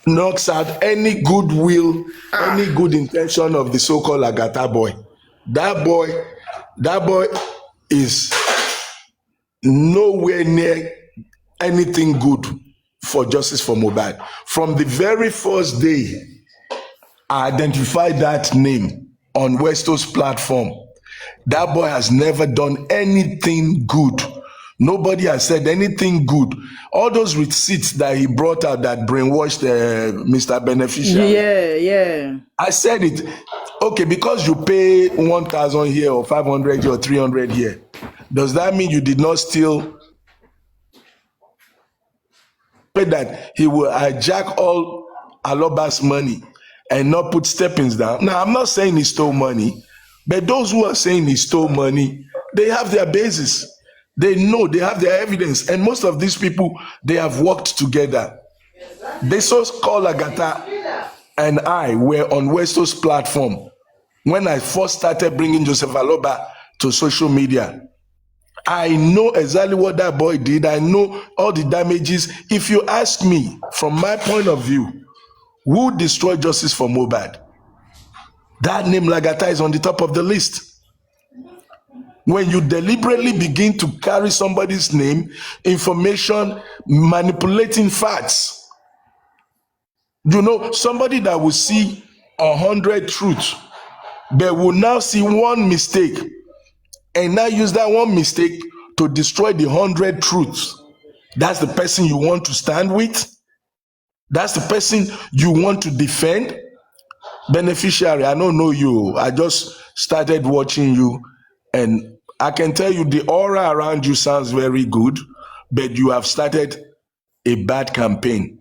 knocks out any goodwill, any good intention of the so-called Agata boy. That boy, that boy is nowhere near anything good for justice for Mohbad. From the very first day I identified that name on Westo's platform, that boy has never done anything good. Nobody has said anything good. All those receipts that he brought out that brainwashed Mr. Beneficiary. Yeah. I said it. Okay, because you pay 1,000 here or 500 here or 300 here, does that mean you did not steal? That he will hijack all Aloba's money and not put steppings down. Now, I'm not saying he stole money, but those who are saying he stole money, they have their basis. They know, they have their evidence. And most of these people, they have worked together. They so-called Agata and I were on Westo's platform when I first started bringing Joseph Aloba to social media. I know exactly what that boy did. I know all the damages. If you ask me, from my point of view, who destroyed justice for Mohbad? That name Lagata is on the top of the list. When you deliberately begin to carry somebody's name, information, manipulating facts, you know, somebody that will see 100 truths, but will now see one mistake, and now use that one mistake to destroy the 100 truths. That's the person you want to stand with? That's the person you want to defend? Beneficiary, I don't know you. I just started watching you, and I can tell you the aura around you sounds very good, but you have started a bad campaign.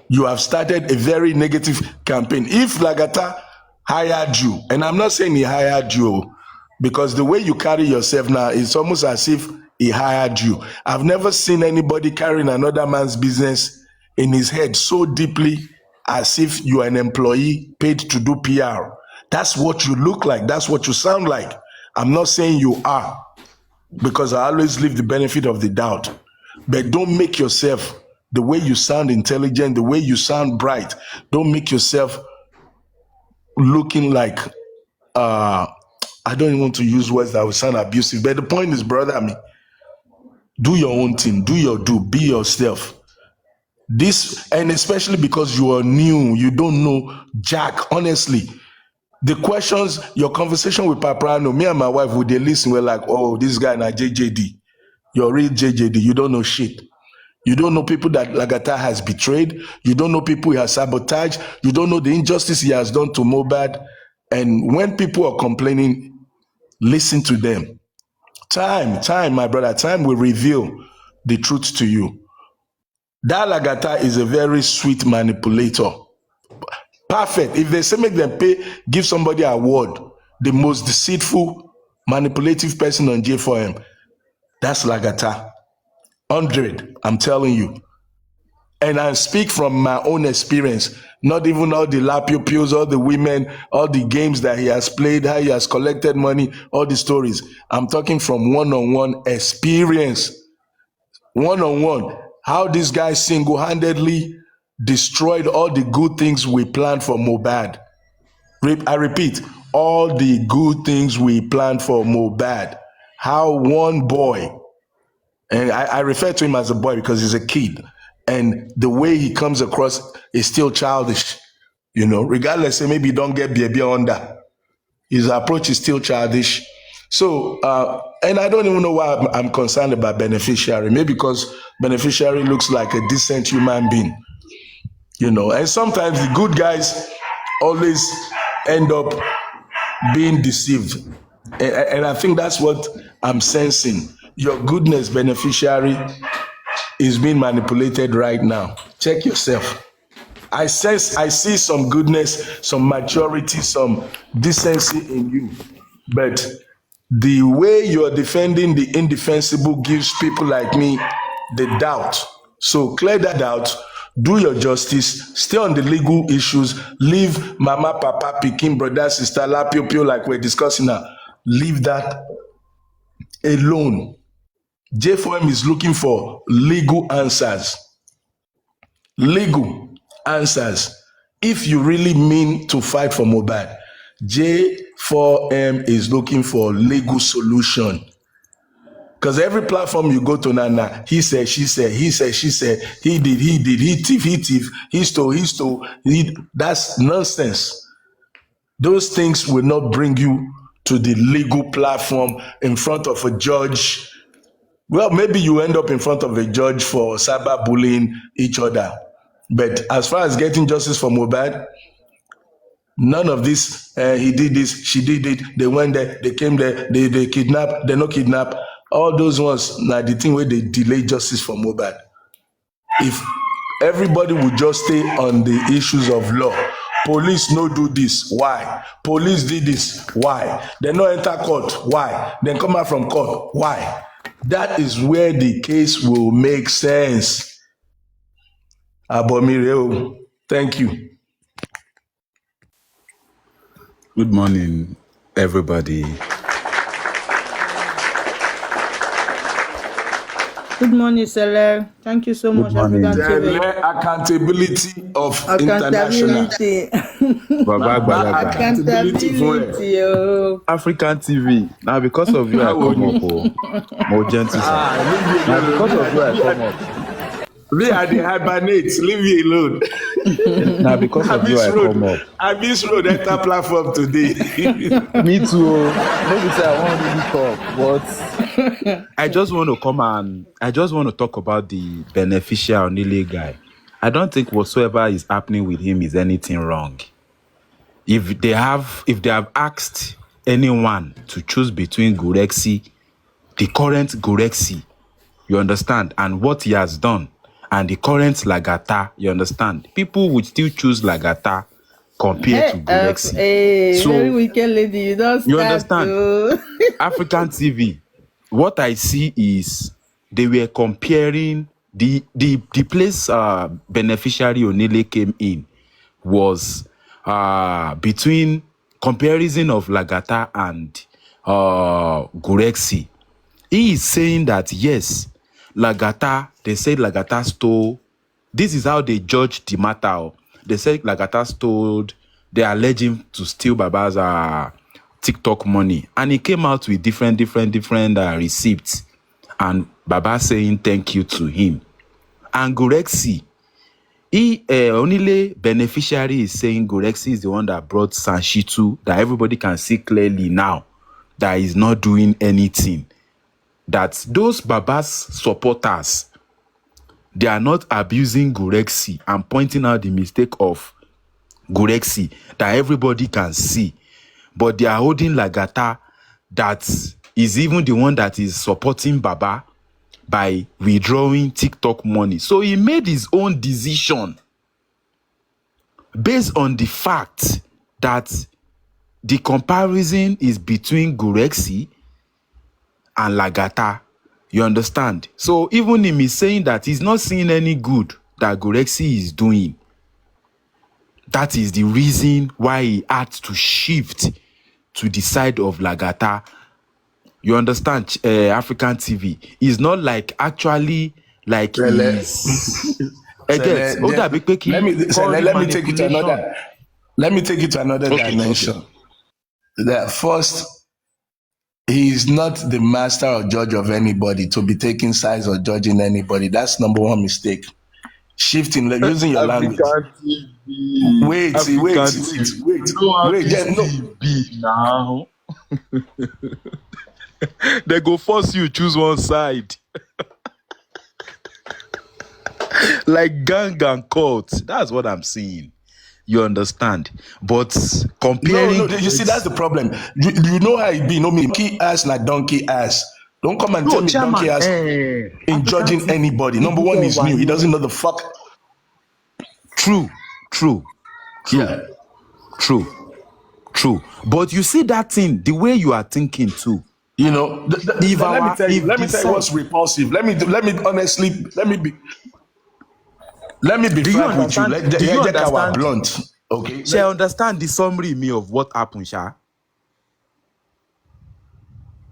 You have started a very negative campaign. If Lagata hired you, and I'm not saying he hired you, because the way you carry yourself now, it's almost as if he hired you. I've never seen anybody carrying another man's business in his head so deeply as if you are an employee paid to do PR. That's what you look like. That's what you sound like. I'm not saying you are, because I always leave the benefit of the doubt. But don't make yourself, the way you sound intelligent, the way you sound bright, don't make yourself looking like, I don't even want to use words that will sound abusive. But the point is, brother, do your own thing, be yourself. This, and especially because you are new, you don't know Jack, honestly. The questions, your conversation with Paprano, me and my wife, would they listen? We're like, oh, this guy na JJD. You're real JJD. You don't know shit. You don't know people that Lagata has betrayed. You don't know people he has sabotaged. You don't know the injustice he has done to Mohbad. And when people are complaining, listen to them. Time, my brother, time will reveal the truth to you. That Lagata is a very sweet manipulator. Perfect. If they say make them pay, give somebody an award, the most deceitful, manipulative person on J4M, that's Lagata. 100, I'm telling you. And I speak from my own experience, not even all the lapiopils, all the women, all the games that he has played, how he has collected money, all the stories. I'm talking from one-on-one experience. One-on-one. How this guy single-handedly destroyed all the good things we planned for Mohbad. I repeat, all the good things we planned for Mohbad. How one boy, and I refer to him as a boy because he's a kid, and the way he comes across is still childish, you know, regardless, maybe he don't get baby under. His approach is still childish. So, and I don't even know why I'm concerned about Beneficiary. Maybe because Beneficiary looks like a decent human being, you know. And sometimes the good guys always end up being deceived. And I think that's what I'm sensing. Your goodness, Beneficiary, is being manipulated right now. Check yourself. I see some goodness, some maturity, some decency in you. But the way you're defending the indefensible gives people like me the doubt. So clear that doubt, do your justice, stay on the legal issues, leave mama, papa, pikin, brother, sister, lapio, like we're discussing now. Leave that alone. J4M is looking for legal answers. legal answers. If you really mean to fight for Mohbad, J4M is looking for legal solution. Because every platform you go to now, he said, she said, he said, she said, he did, he thief, he stole, that's nonsense. Those things will not bring you to the legal platform in front of a judge. Well, maybe you end up in front of a judge for cyberbullying each other. But as far as getting justice for Mohbad, none of this, he did this, she did it, they went there, they came there, they kidnapped, they no kidnap. All those ones, now the thing where they delay justice for Mohbad. If everybody would just stay on the issues of law, police no do this, why? Police did this, why? They no enter court, why? Then come out from court, why? That is where the case will make sense. Abomireo, thank you. Good morning, everybody. Good morning, Cele. Thank you so much, morning. African TV. Accountability of international. Accountability. Oh. African TV. Now because of you, I come up. More gentle. Now because of you, I come up. Me and the hibernate, leave me alone. Now because of you, I come up. Abyss Road enter platform today. Me too. Maybe say I want to talk, but I just want to come and I just want to talk about the beneficial Nile guy. I don't think whatsoever is happening with him is anything wrong. If they have asked anyone to choose between Gurexi, the current Gurexi, you understand, and what he has done, and the current Lagata, you understand, people would still choose Lagata compared to Gurexi. So, very wicked lady, you don't start. You understand? African TV, what I see is they were comparing the place beneficiary Onile came in was between comparison of Lagata and Gurexi. He is saying that yes, Lagata, they said Lagata stole. This is how they judged the matter. They said Lagata stole. They allege him to steal Baba's TikTok money, and he came out with different receipts, and Baba saying thank you to him. And Gurexi, only beneficiary is saying Gurexi is the one that brought Sanshitu, that everybody can see clearly now that he's not doing anything. That those Baba's supporters, they are not abusing Gurexi and pointing out the mistake of Gurexi that everybody can see. But they are holding Lagata, that is even the one that is supporting Baba by withdrawing TikTok money. So he made his own decision based on the fact that the comparison is between Gurexi and Lagata. You understand? So even him is saying that he's not seeing any good that Gurexi is doing. That is the reason why he had to shift to the side of Lagata. You understand? African TV is not like actually like he's let me take it to another. Let me take it to another dimension. That first, he is not the master or judge of anybody to be taking sides or judging anybody. That's number one mistake. Shifting, using your language. Wait. Now. They go force you choose one side. Like gang and cult. That's what I'm seeing. You understand? But comparing... No, you see, that's the problem. You know how it be. No, me, donkey ass like donkey ass. Don't come and tell me donkey ass in judging anybody. Number one is new. He doesn't know the fuck. True. Yeah. True. But you see that thing, the way you are thinking too. You know, let me tell you what's repulsive. Let me honestly, let me be frank with you. Do you understand? Blunt. Okay. Shall understand the summary me of what happened, Sha?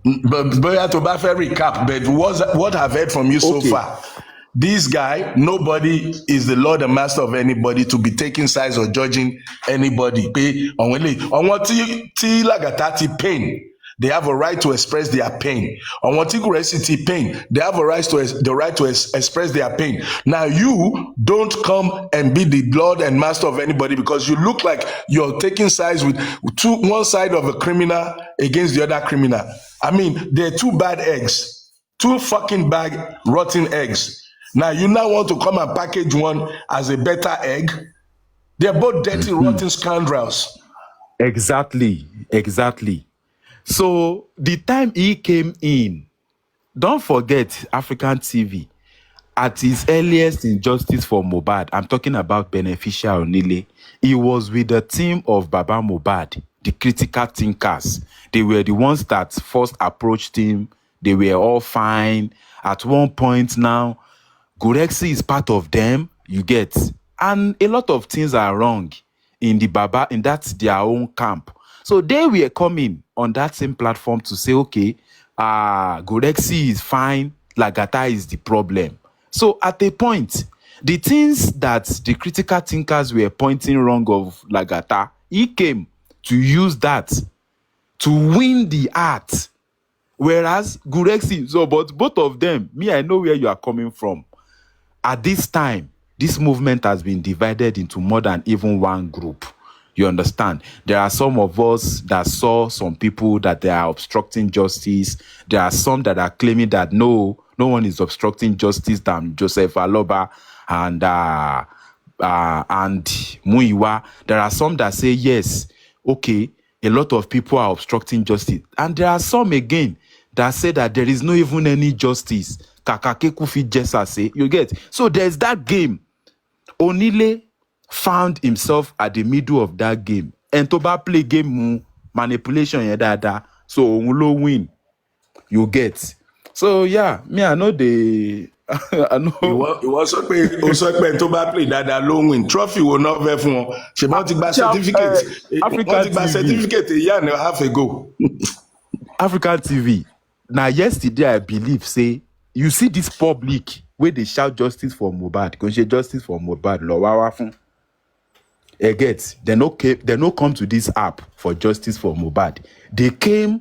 But to back recap, but what I've heard from you so far This guy, nobody is the Lord and Master of anybody to be taking sides or judging anybody. Pé àwọn tí Lagata ti pain, they have a right to express their pain. Àwọn tí Guresi ti pain, they have a right to express their pain. Now you don't come and be the Lord and Master of anybody because you look like you're taking sides with one side of a criminal against the other criminal. I mean, they're two bad eggs, two fucking bad rotten eggs. Now you now want to come and package one as a better egg? They're both dirty, rotten scoundrels. Exactly. So the time he came in, don't forget African TV. At his earliest injustice for Mohbad, I'm talking about Beneficial Onile, he was with the team of Baba Mohbad, the critical thinkers. They were the ones that first approached him. They were all fine. At one point now, Gurexi is part of them, you get. And a lot of things are wrong in that's their own camp. So they were coming on that same platform to say, okay, Gurexi is fine, Lagata is the problem. So at a point, the things that the critical thinkers were pointing wrong of Lagata, he came to use that to win the heart. Whereas Gurexi, but both of them, I know where you are coming from. At this time, this movement has been divided into more than even one group. You understand? There are some of us that saw some people that they are obstructing justice. There are some that are claiming that no one is obstructing justice than Joseph Aloba and Muiwa. There are some that say yes, okay, a lot of people are obstructing justice, and there are some again that say that there is no even any justice. Kakake Kufi Jessa say, you get. So there's that game. Onile found himself at the middle of that game. And Toba play game manipulation yedada. So Onlo win. You get. So yeah, I know the I know. Ìwọ sọ pé tó bá play dáadáa ló win. Trophy will not be fún wọn. Ṣèbọn ti gba certificate. Wọ́n ti gba certificate a year and a half ago. African TV. Now yesterday I believe say you see this public where they shout justice for Mohbad, because justice for Mohbad, they no come to this app for justice for Mohbad. They came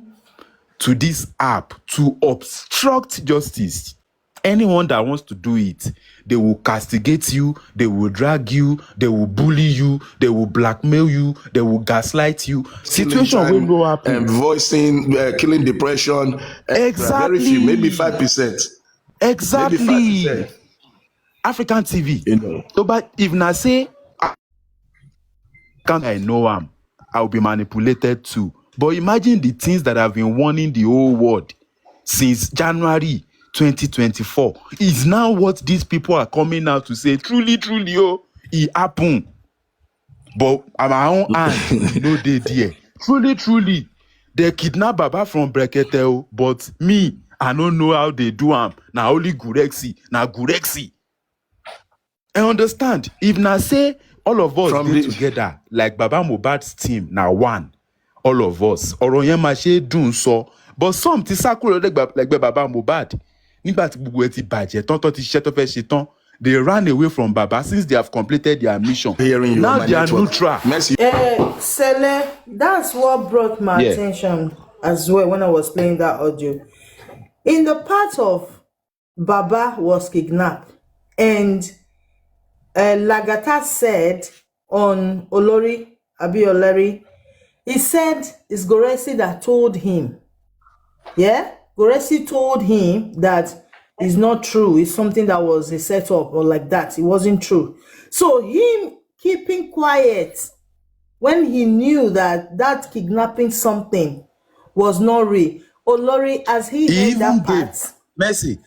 to this app to obstruct justice. Anyone that wants to do it, they will castigate you, they will drag you, they will bully you, they will blackmail you, they will gaslight you. Situation will go up. And voicing, killing depression. Exactly. Very few, maybe 5%. Exactly. Maybe 5%. African TV. So, but if I say, can't I know I'll be manipulated too. But imagine the things that have been warning the whole world since January 2024 is now what these people are coming out to say. Truly, it happened. But at my own hand, they there. Truly, they kidnap Baba from Brekete, but me, I don't know how they do am. Now only Gurexi. I understand. If I say all of us get together, like Baba Mohbad's team, now one, all of us, but some ti sakuro like Baba Mohbad. They ran away from Baba since they have completed their mission. Now they are neutral. Cele, that's what brought my attention as well when I was playing that audio. In the part of Baba was kidnapped, and Lagata said on Olori, he said it's Gurexi that told him. Yeah? Gurexi told him that it's not true. It's something that was a setup or like that. It wasn't true. So him keeping quiet when he knew that kidnapping something was not real. Olori, as he heard that part. Mercy,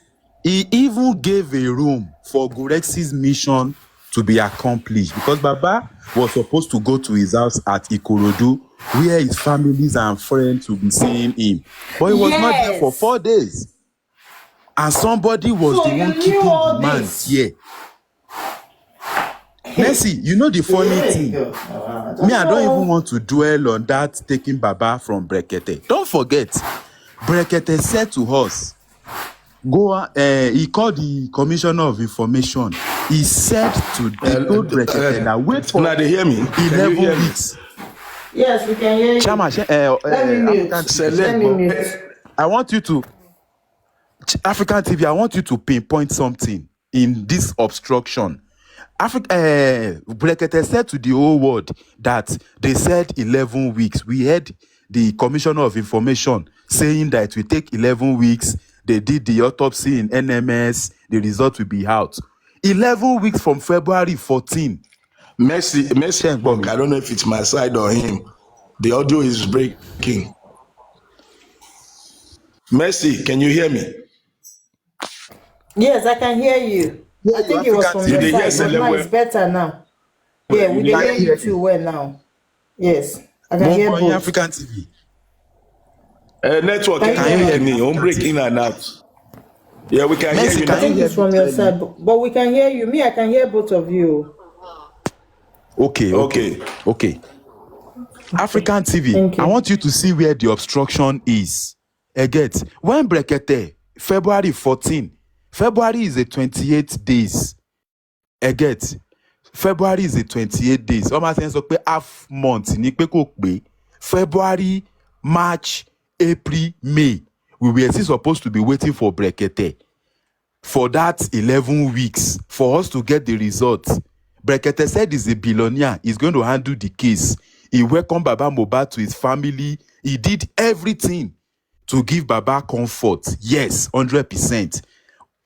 he even gave a room for Gurexi's mission to be accomplished, because Baba was supposed to go to his house at Ikorodu, where his families and friends will be seeing him. But he was not there for 4 days. And somebody was the one keeping the man here. Mercy, you know the funny thing? I don't even want to dwell on that taking Baba from Brekete. Don't forget, Brekete said to us He called the commissioner of information. He said to they told Brekete that wait for now they hear me. Can you 11 hear me? weeks. Yes, we can hear you. Chairman, Let me mute. Let me mute. I want you to African TV. I want you to pinpoint something in this obstruction. Brekete said to the whole world that they said 11 weeks. We heard the commissioner of information saying that it will take 11 weeks. They did the autopsy in NMS. The result will be out. 11 weeks from February 14. Messi, I don't know if it's my side or him. The audio is breaking. Messi, can you hear me? Yes, I can hear you. Yeah, I think it was from your side, but now it's better now. Yeah, we can hear you too well now. Yes, I can hear both. African TV. Network, can you hear me? Don't break in and out. Yeah, we can hear you. I think it's from your side, but we can hear you. Me, I can hear both of you. Okay. African TV, I want you to see where the obstruction is. Get when Brekete, February 14. February is a 28 days. Get February is a 28 days. Almost half month. February, March, April, May. We were still supposed to be waiting for Brekete for that 11 weeks for us to get the results. Brekete said he's a billionaire. He's going to handle the case. He welcomed Baba Mohbad to his family. He did everything to give Baba comfort. Yes, 100%.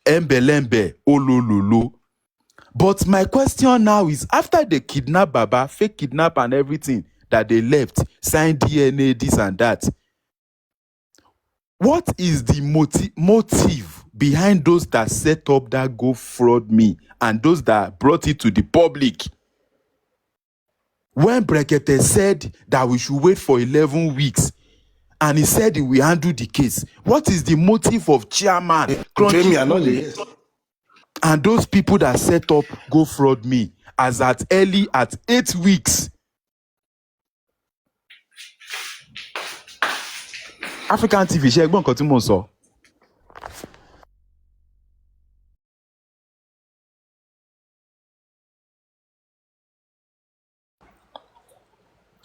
Embelembe, olololo. But my question now is, after they kidnap Baba, fake kidnap and everything that they left, signed DNA, this and that, what is the motive behind those that set up that GoFraudMe and those that brought it to the public? When Brekete said that we should wait for 11 weeks, and he said he will handle the case, what is the motive of chairman and those people that set up GoFraudMe as at early at 8 weeks? African TV, ṣé ẹ gbọ́ nǹkan tí mò ń sọ?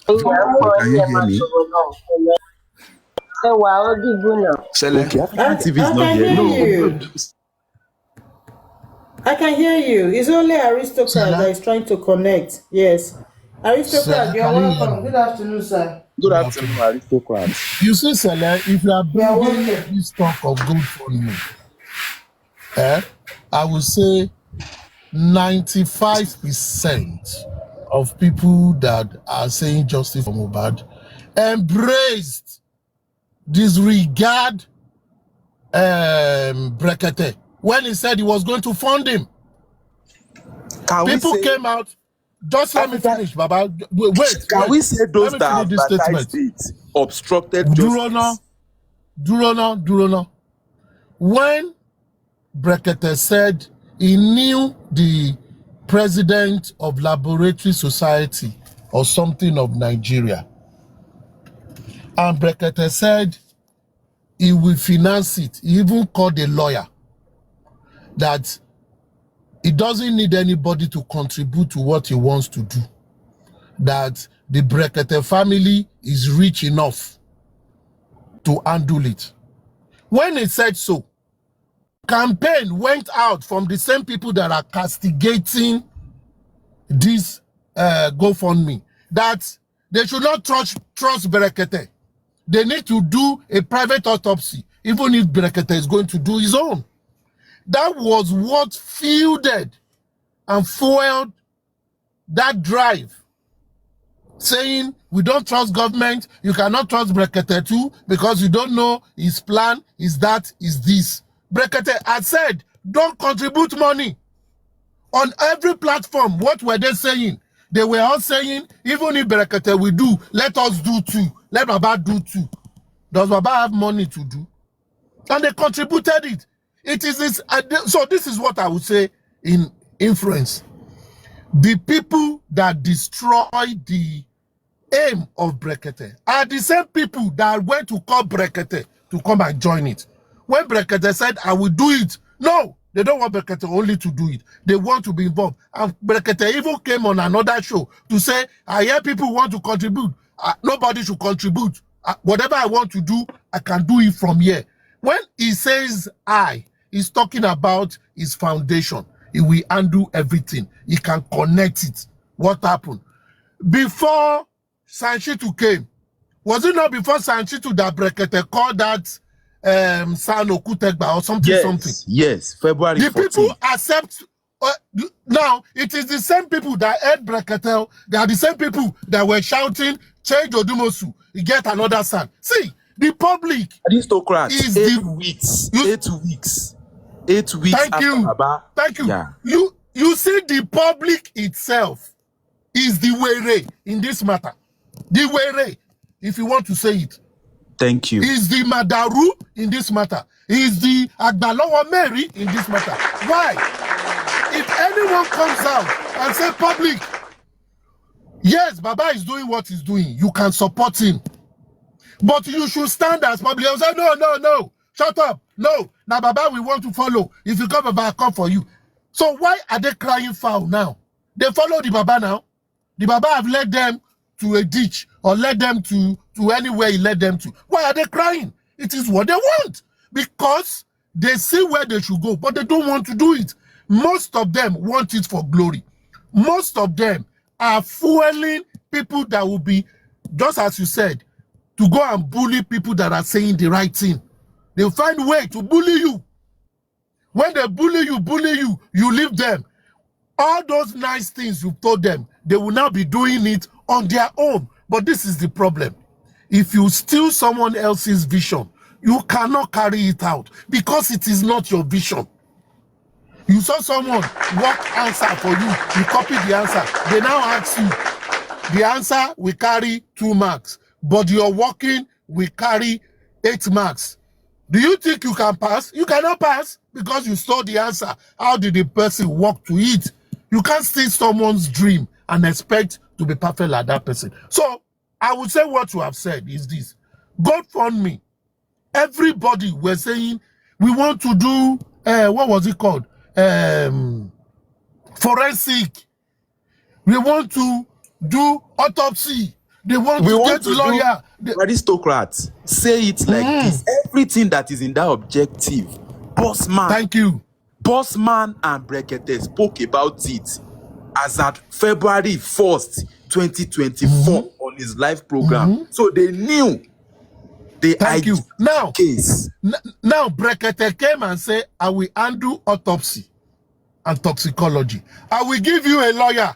Can you hear me? Okay, African TV is not here. No. I can hear you. It's only Aristocrat that is trying to connect. Yes. Aristocrat, you are welcome. Good afternoon, sir. Good afternoon, Aristocrat. You see, Cele, if you are bringing this talk of GoFundMe, I would say 95% of people that are saying justice for Mohbad embraced, disregard Brekete when he said he was going to fund him. People came out. Just let me finish, Baba. Wait. Can we say those that have advertised it obstructed justice? Durona. When Brekete said he knew the president of Laboratory Society or something of Nigeria, and Brekete said he will finance it, he even called a lawyer that he doesn't need anybody to contribute to what he wants to do, that the Brekete family is rich enough to handle it. When he said so, campaign went out from the same people that are castigating this GoFundMe, that they should not trust Brekete. They need to do a private autopsy, even if Brekete is going to do his own. That was what fueled and fueled that drive, saying we don't trust government, you cannot trust Brekete too, because you don't know his plan, is that, is this. Brekete had said, don't contribute money. On every platform, what were they saying? They were all saying, even if Brekete will do, let us do too. Let Baba do too. Does Baba have money to do? And they contributed it. It is this. So this is what I would say in influence. The people that destroy the aim of Brekete are the same people that went to call Brekete to come and join it. when Brekete said, I will do it, no, they don't want Brekete only to do it. They want to be involved. And Brekete even came on another show to say, I hear people want to contribute. Nobody should contribute. Whatever I want to do, I can do it from here. When he says he's talking about his foundation. He will undo everything. He can connect it. What happened? Before Sanchitu came, was it not before Sanchitu that Brekete called that Sano Kutegba or something? Yes, February 14th. The people accept. Now, it is the same people that heard Brekete. They are the same people that were shouting, change Odumosu, you get another son. See, the public aristocrats is 8 weeks. 8 weeks. 8 weeks. Thank you. Thank you. Yeah. You see, the public itself is the were in this matter. The were, if you want to say it. Thank you. Is the Madaru in this matter. Is the Agbalowo Mary in this matter. Why? If anyone comes out and say public, yes, Baba is doing what he's doing, you can support him. But you should stand as public and say, no, shut up. No, now Baba, we want to follow. If you come, Baba, I'll come for you. So why are they crying foul now? They follow the Baba now. The Baba have led them to a ditch or led them to anywhere he led them to. Why are they crying? It is what they want. Because they see where they should go, but they don't want to do it. Most of them want it for glory. Most of them are fueling people that will be, just as you said, to go and bully people that are saying the right thing. They'll find a way to bully you. When they bully you, you leave them. All those nice things you've told them, they will now be doing it on their own. But this is the problem. If you steal someone else's vision, you cannot carry it out because it is not your vision. You saw someone work answer for you, you copy the answer. They now ask you, the answer will carry 2 marks, but your working will carry 8 marks. Do you think you can pass? You cannot pass because you stole the answer. How did the person work to it? You can't steal someone's dream and expect to be perfect like that person. So I would say what you have said is this. God fund me. Everybody were saying, we want to do, what was it called? Forensic. We want to do autopsy. They want to get lawyer. Aristocrats, say it like this. Everything that is in that objective, Bossman. Thank you. Bossman and Brekete spoke about it as at February 1st, 2024 on his live program. So they knew the Thank you. Now, case. Now Brekete came and said, I will undo autopsy and toxicology. I will give you a lawyer.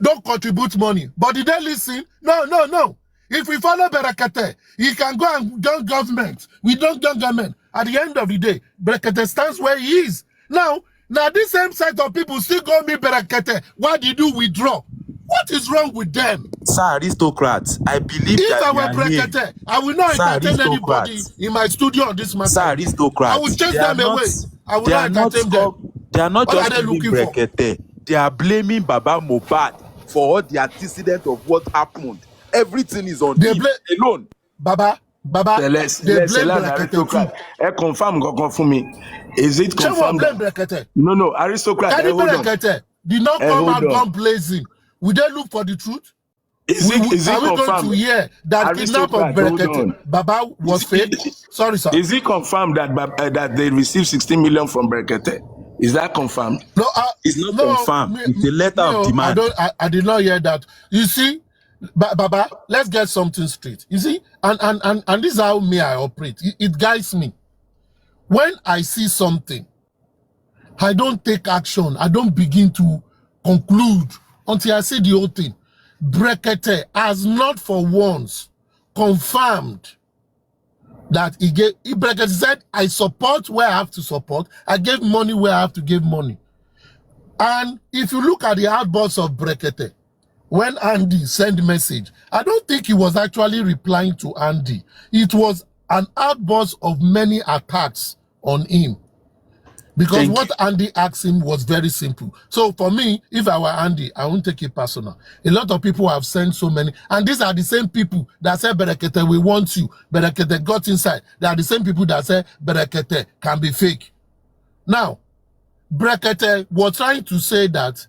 Don't contribute money. But did they listen? No. If we follow Brekete, he can go and do government. We don't do government. At the end of the day, Brekete stands where he is. Now this same set of people still go meet Brekete. Why did you withdraw? What is wrong with them? Sir, aristocrats, I believe if that I were Brekete, I will not entertain anybody in my studio on this matter. Sir, aristocrats, I will chase them away. I will not entertain them. They are not just blaming Brekete. They are blaming Baba Mohbad for all the antecedent of what happened. Everything is on him alone. Baba, they blame Brekete too. Confirm for me. Is it confirmed? Blame Brekete? No, aristocrat. Brekete did not come out gun blazing. Will they look for the truth? Is it are we confirmed? going to hear that kidnap of Brekete Baba was fake? Sorry, sir. Is it confirmed that they received 16 million from Brekete? Is that confirmed? No, it's not confirmed. It's a letter of demand. I did not hear that. You see, Baba, let's get something straight. You see, and this is how I operate. It guides me. When I see something, I don't take action. I don't begin to conclude until I see the whole thing. Brekete has not for once confirmed that Brekete said, I support where I have to support. I gave money where I have to give money. And if you look at the outbursts of Brekete, when Andy sent message, I don't think he was actually replying to Andy. It was an outburst of many attacks on him. Because what Andy asked him was very simple. So for me, if I were Andy, I won't take it personal. A lot of people have sent so many, and these are the same people that said, Berekete, we want you. Berekete got inside. They are the same people that said, Berekete can be fake. Now, Berekete was trying to say that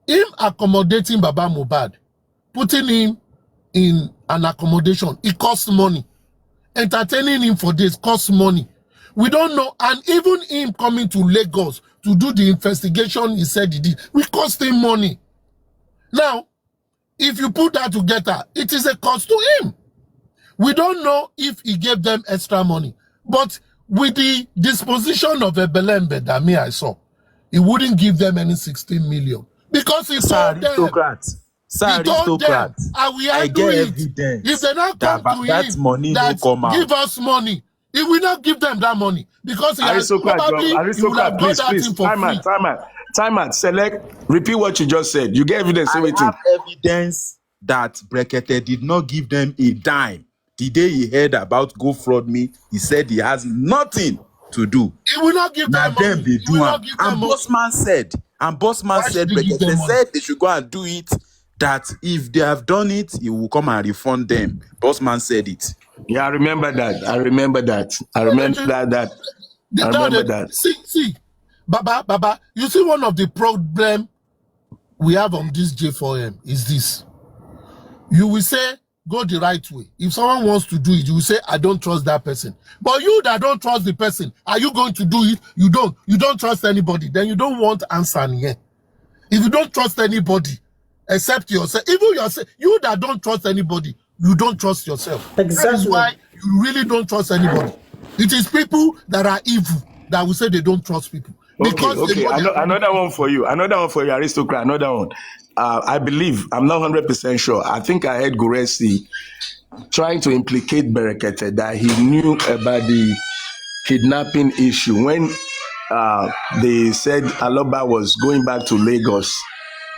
him accommodating Baba Mohbad, putting him in an accommodation, it costs money. Entertaining him for this costs money. We don't know, and even him coming to Lagos to do the investigation he said he did, we cost him money. Now, if you put that together, it is a cost to him. We don't know if he gave them extra money, but with the disposition of a Belembe that me I saw, he wouldn't give them any 16 million because he told them. He told them, and we had to it. If they not come to him, money that come out. give us money, he will not give them that money because he has probably he will have got that thing for free. Time out. Select. Repeat what you just said. You get evidence. I have evidence that Berekete did not give them a dime. The day he heard about Go Fraud Me, he said he has nothing to do. He will not give them money. They do and Bossman said, Berekete said they should go and do it. That if they have done it, he will come and refund them. Bossman said it. Yeah, I remember that. I remember that. See, Baba, you see one of the problem we have on this J4M is this. You will say, go the right way. If someone wants to do it, you will say, I don't trust that person. But you that don't trust the person, are you going to do it? You don't trust anybody. Then you don't want answer here. If you don't trust anybody, except yourself, even yourself, you that don't trust anybody, you don't trust yourself. Exactly. That is why you really don't trust anybody. It is people that are evil that will say they don't trust people. Okay. Another one for you, aristocrat. Another one. I believe, I'm not 100% sure. I think I heard Guresi trying to implicate Berekete that he knew about the kidnapping issue when they said Aloba was going back to Lagos.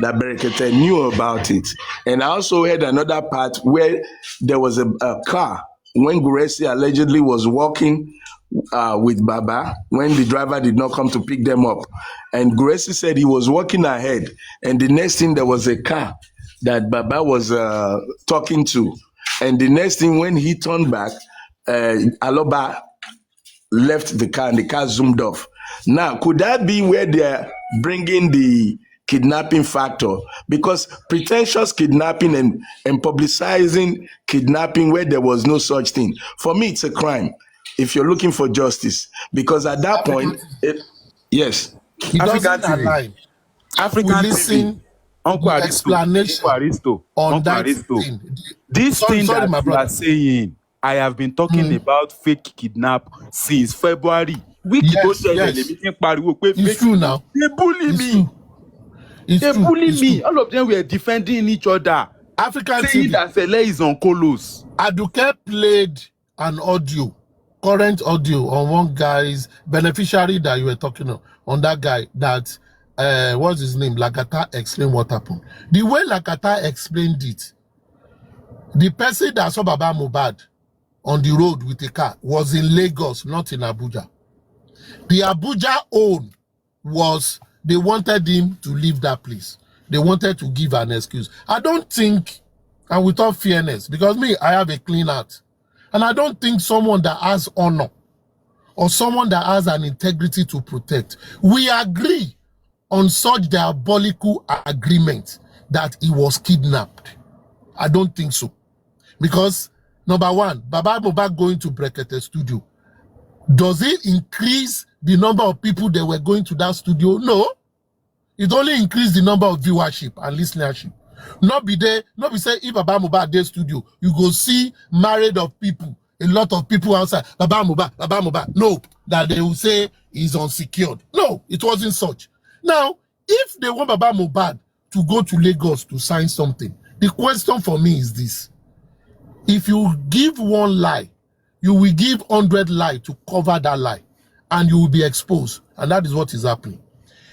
That Berekete knew about it. And I also heard another part where there was a car when Guresi allegedly was walking with Baba when the driver did not come to pick them up. And Guresi said he was walking ahead. And the next thing, there was a car that Baba was talking to. And the next thing, when he turned back, Aloba left the car and the car zoomed off. Now, could that be where they're bringing the kidnapping factor? Because pretentious kidnapping and publicizing kidnapping where there was no such thing, for me it's a crime if you're looking for justice, because at that point yes, African TV, African TV, Uncle Aristo, on that thing. This thing that you are saying, I have been talking about fake kidnap since February. Yes. It's true now. They bully me. They bully me. All of them were defending each other. African saying TV. that Cele is on Colos. Aduke played an audio, current audio on one guy's beneficiary that you were talking on that guy that what's his name? Lakata explained what happened. The way Lakata explained it, the person that saw Baba Mohbad on the road with a car was in Lagos, not in Abuja. The Abuja own was they wanted him to leave that place. They wanted to give an excuse. I don't think, and without fairness, because me, I have a clean heart, and I don't think someone that has honor or someone that has an integrity to protect, we agree on such diabolical agreement that he was kidnapped. I don't think so. Because, number one, Baba Mohbad going to Berekete studio, does it increase the number of people that were going to that studio? No. It only increased the number of viewership and listenership. Not be say if Baba Mohbad dey studio, you go see married of people, a lot of people outside. Baba Mohbad. No, that they will say is unsecured. No, it wasn't such. Now, if they want Baba Mohbad to go to Lagos to sign something, the question for me is this: if you give one lie, you will give 100 lies to cover that lie, and you will be exposed, and that is what is happening.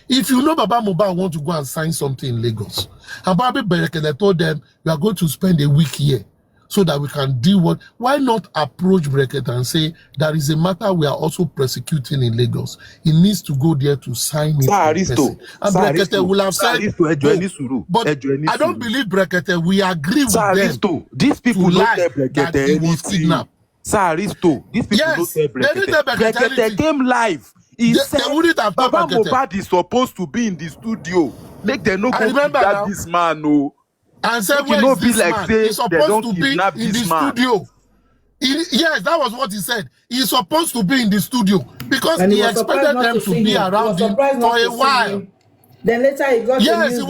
If you know Baba Mohbad want to go and sign something in Lagos, and probably Berekete told them, you are going to spend a week here, so that we can deal with. Why not approach Brekete and say there is a matter we are also prosecuting in Lagos? He needs to go there to sign it. And Brekete will have said, but I don't believe Brekete. We agree with them. These people lie don't tell that Brekete he was anything. kidnapped. Aristo, these people Yes, don't tell they didn't tell Brekete. Brekete Brekete came live. He said, they wouldn't have told Baba Brekete. Mohbad is supposed to be in the studio. Make them no go kidnap this man, no. And said, where is this man? He's supposed to be in the studio. Yes, that was what he said. He's supposed to be in the studio because he expected them to be around him for a while. Then later he got the news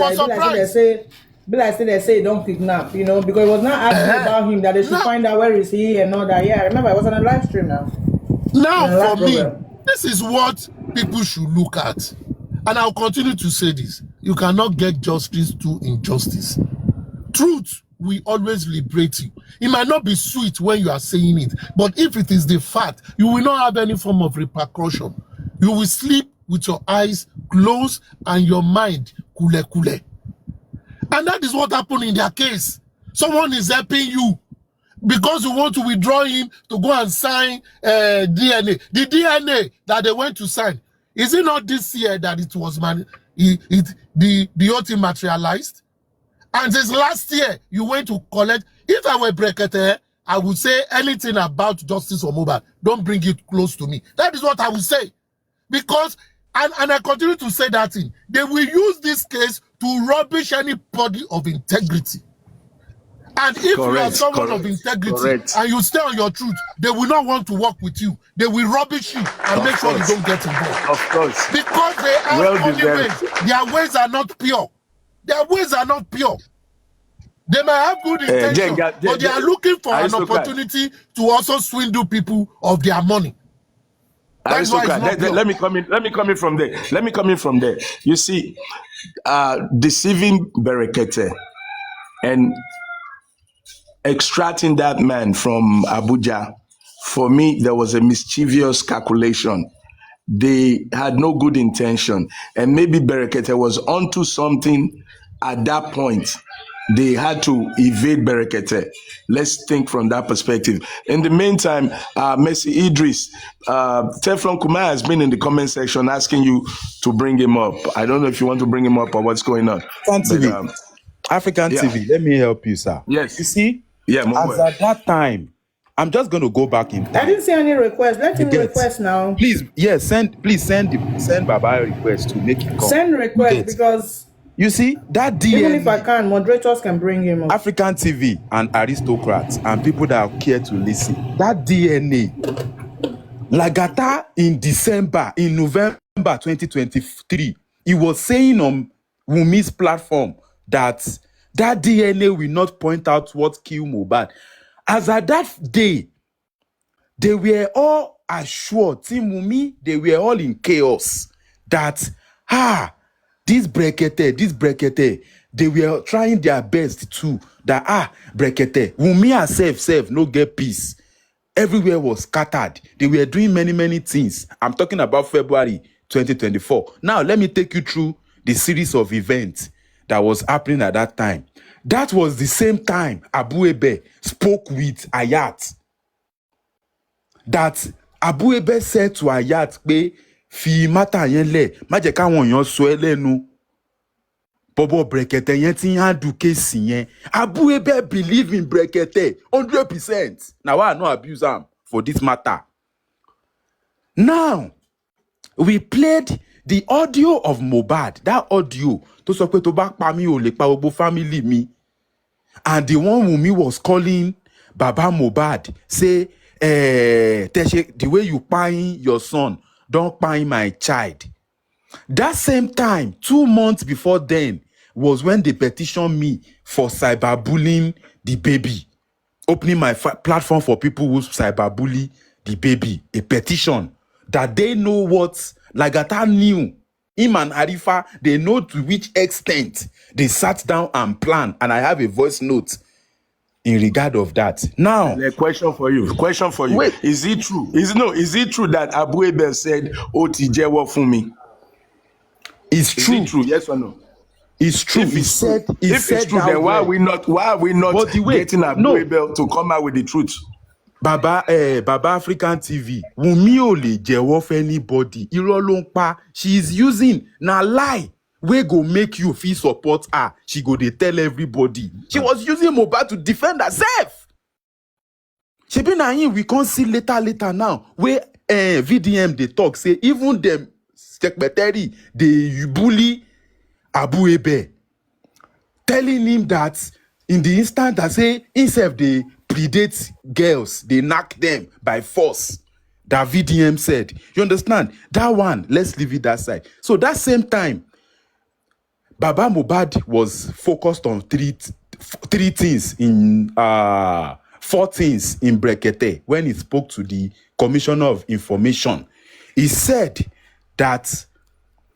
that they say don't kidnap, you know, because it was not asking about him that they should find out where is he and all that. Yeah, I remember I was on a live stream now. Now for me, this is what people should look at. And I'll continue to say this. You cannot get justice to injustice. Truth will always liberate you. It might not be sweet when you are saying it, but if it is the fact, you will not have any form of repercussion. You will sleep with your eyes closed and your mind kule kule. And that is what happened in their case. Someone is helping you because you want to withdraw him to go and sign DNA. The DNA that they went to sign, is it not this year that it was the oath materialized? And this last year, you went to collect. If I were Brekete, I would say anything about justice or Mohbad, don't bring it close to me. That is what I would say. Because, and I continue to say that thing, they will use this case to rubbish anybody of integrity. And if you are someone of integrity and you stay on your truth, they will not want to work with you. They will rubbish you and make sure you don't get involved. Of course. Because they have only ways. Their ways are not pure. Their ways are not pure. They may have good intention, but they are looking for an opportunity to also swindle people of their money. That's why it's not let me come in from there. Let me come in from there. You see, deceiving Brekete and extracting that man from Abuja, for me, there was a mischievous calculation. They had no good intention. And maybe Brekete was onto something at that point. They had to evade Brekete. Let's think from that perspective. In the meantime, Messi Idris, Teflon Kumar has been in the comment section asking you to bring him up. I don't know if you want to bring him up or what's going on. African TV, let me help you, sir. Yes. You see, as at that time, I'm just going to go back in time. I didn't see any request. Let him request now. Please, send Baba a request to make it come. Send request because you see that DNA. Even if I can, moderators can bring him up. African TV and aristocrats and people that care to listen. That DNA, Lagata in November 2023, he was saying on Wumi's platform that DNA will not point out what killed Mohbad. As at that day, they were all assured, Team Wumi, they were all in chaos that, this Brekete, they were trying their best too, that, Brekete, Wumi herself, no get peace. Everywhere was scattered. They were doing many things. I'm talking about February 2024. Now, let me take you through the series of events that was happening at that time. That was the same time Abu Ebe spoke with Ayat. That Abu Ebe said to Ayat, fi mata yen le, ma je ka won yan so elenu. Bobo Brekete yen ti yan do case yen. Abu Ebe believe in Brekete 100%. Now I no abuse am for this matter. Now, we played the audio of Mohbad. That audio to so pe to back pa mi o le pa gbogbo family mi. And the one Wunmi was calling Baba Mohbad, say, the way you pine your son, don't pine my child. That same time, 2 months before then, was when they petitioned me for cyberbullying the baby. Opening my platform for people who cyberbully the baby. A petition that they know what Lagata knew. Him and Arifa, they know to which extent they sat down and planned. And I have a voice note in regard of that. Now, a question for you. Wait. Is it true? Is it true that Abu Ebe said, "Oti jewo fun mi"? It's true. Is it true? Yes or no? It's true. If He it's said true, he if it's said true, that then why are word. we not But the way, getting no, Abuebel to come out with the truth? Baba African TV, Wunmi ò lè jẹ́wọ́ for anybody. Irọ́ ló ń pa. She is using na lie wey go make you feel support her. She go dey tell everybody. She was using Mohbad to defend herself. Shebi na him we come see later now wey VDM dey talk say even dem secretary dey bully Abuebe, telling him that in the instant that say himself dey predate girls, they knack them by force. That VDM said. You understand? That one, let's leave it that side. So that same time, Baba Mohbad was focused on three things in 4 things in Brekete when he spoke to the Commissioner of Information. He said that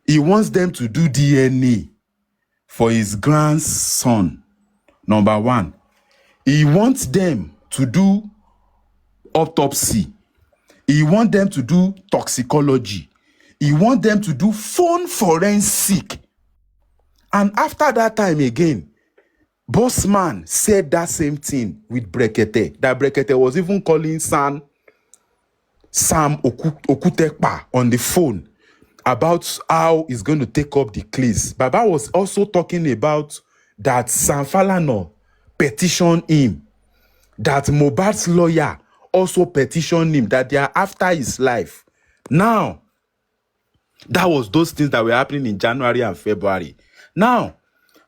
he wants them to do DNA for his grandson. Number 1. He wants them to do autopsy. He wants them to do toxicology. He wants them to do phone forensic. And after that time again, Bossman said that same thing with Brekete. That Brekete was even calling Sam Okutekpa on the phone about how he's going to take up the case. Baba was also talking about that Sam Falana petitioned him, that Mohbad's lawyer also petitioned him, that they are after his life. Now, that was those things that were happening in January and February. Now,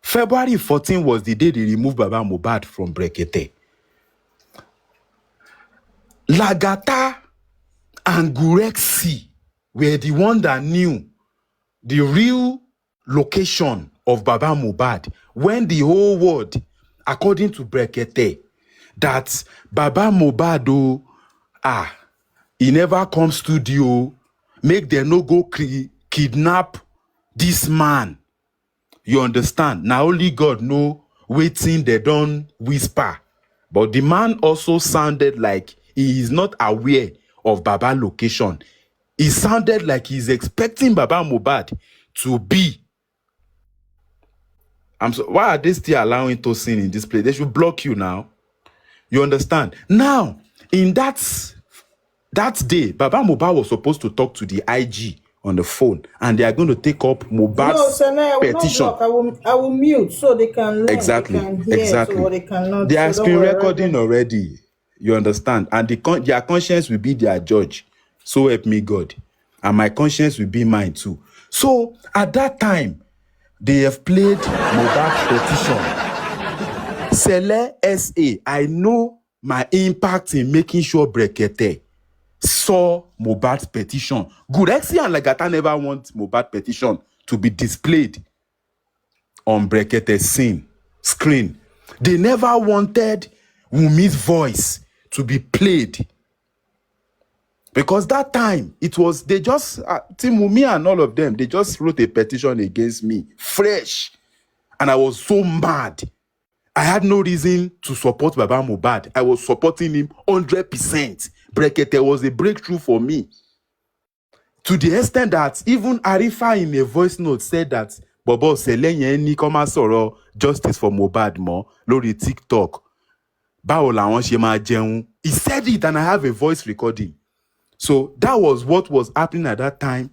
February 14 was the day they removed Baba Mohbad from Brekete. Lagata and Gurexi were the one that knew the real location of Baba Mohbad when the whole world, according to Brekete, that Baba Mohbad, he never come studio, make them no go kidnap this man. You understand? Now only God know waiting they don't whisper. But the man also sounded like he is not aware of Baba location. He sounded like he's expecting Baba Mohbad to be. Why are they still allowing Tosin in this place? They should block you now. You understand? Now, in that day, Baba Mohbad was supposed to talk to the IG on the phone, and they are going to take up Mohbad's petition. Not block. I will mute so they can learn. Exactly. They can hear, exactly. So they cannot. They are screen recording already. You understand? And their conscience will be their judge. So help me God. And my conscience will be mine too. So at that time, they have played Mohbad's petition. Cele SA, I know my impact in making sure Brekete saw Mohbad's petition. Gurexi and Lagata never want Mohbad petition to be displayed on Brekete's screen. They never wanted Wunmi's voice to be played. Because that time, it was, they just, Team Wunmi and all of them, they just wrote a petition against me, fresh. And I was so mad. I had no reason to support Baba Mohbad. I was supporting him 100%. Brekete was a breakthrough for me. To the extent that even Arifa in a voice note said that Bobo Cele yẹn ní kó má sọ̀rọ̀ justice for Mohbad mọ́ lórí TikTok. Báwo làwọn ṣe máa jẹun? He said it and I have a voice recording. So that was what was happening at that time.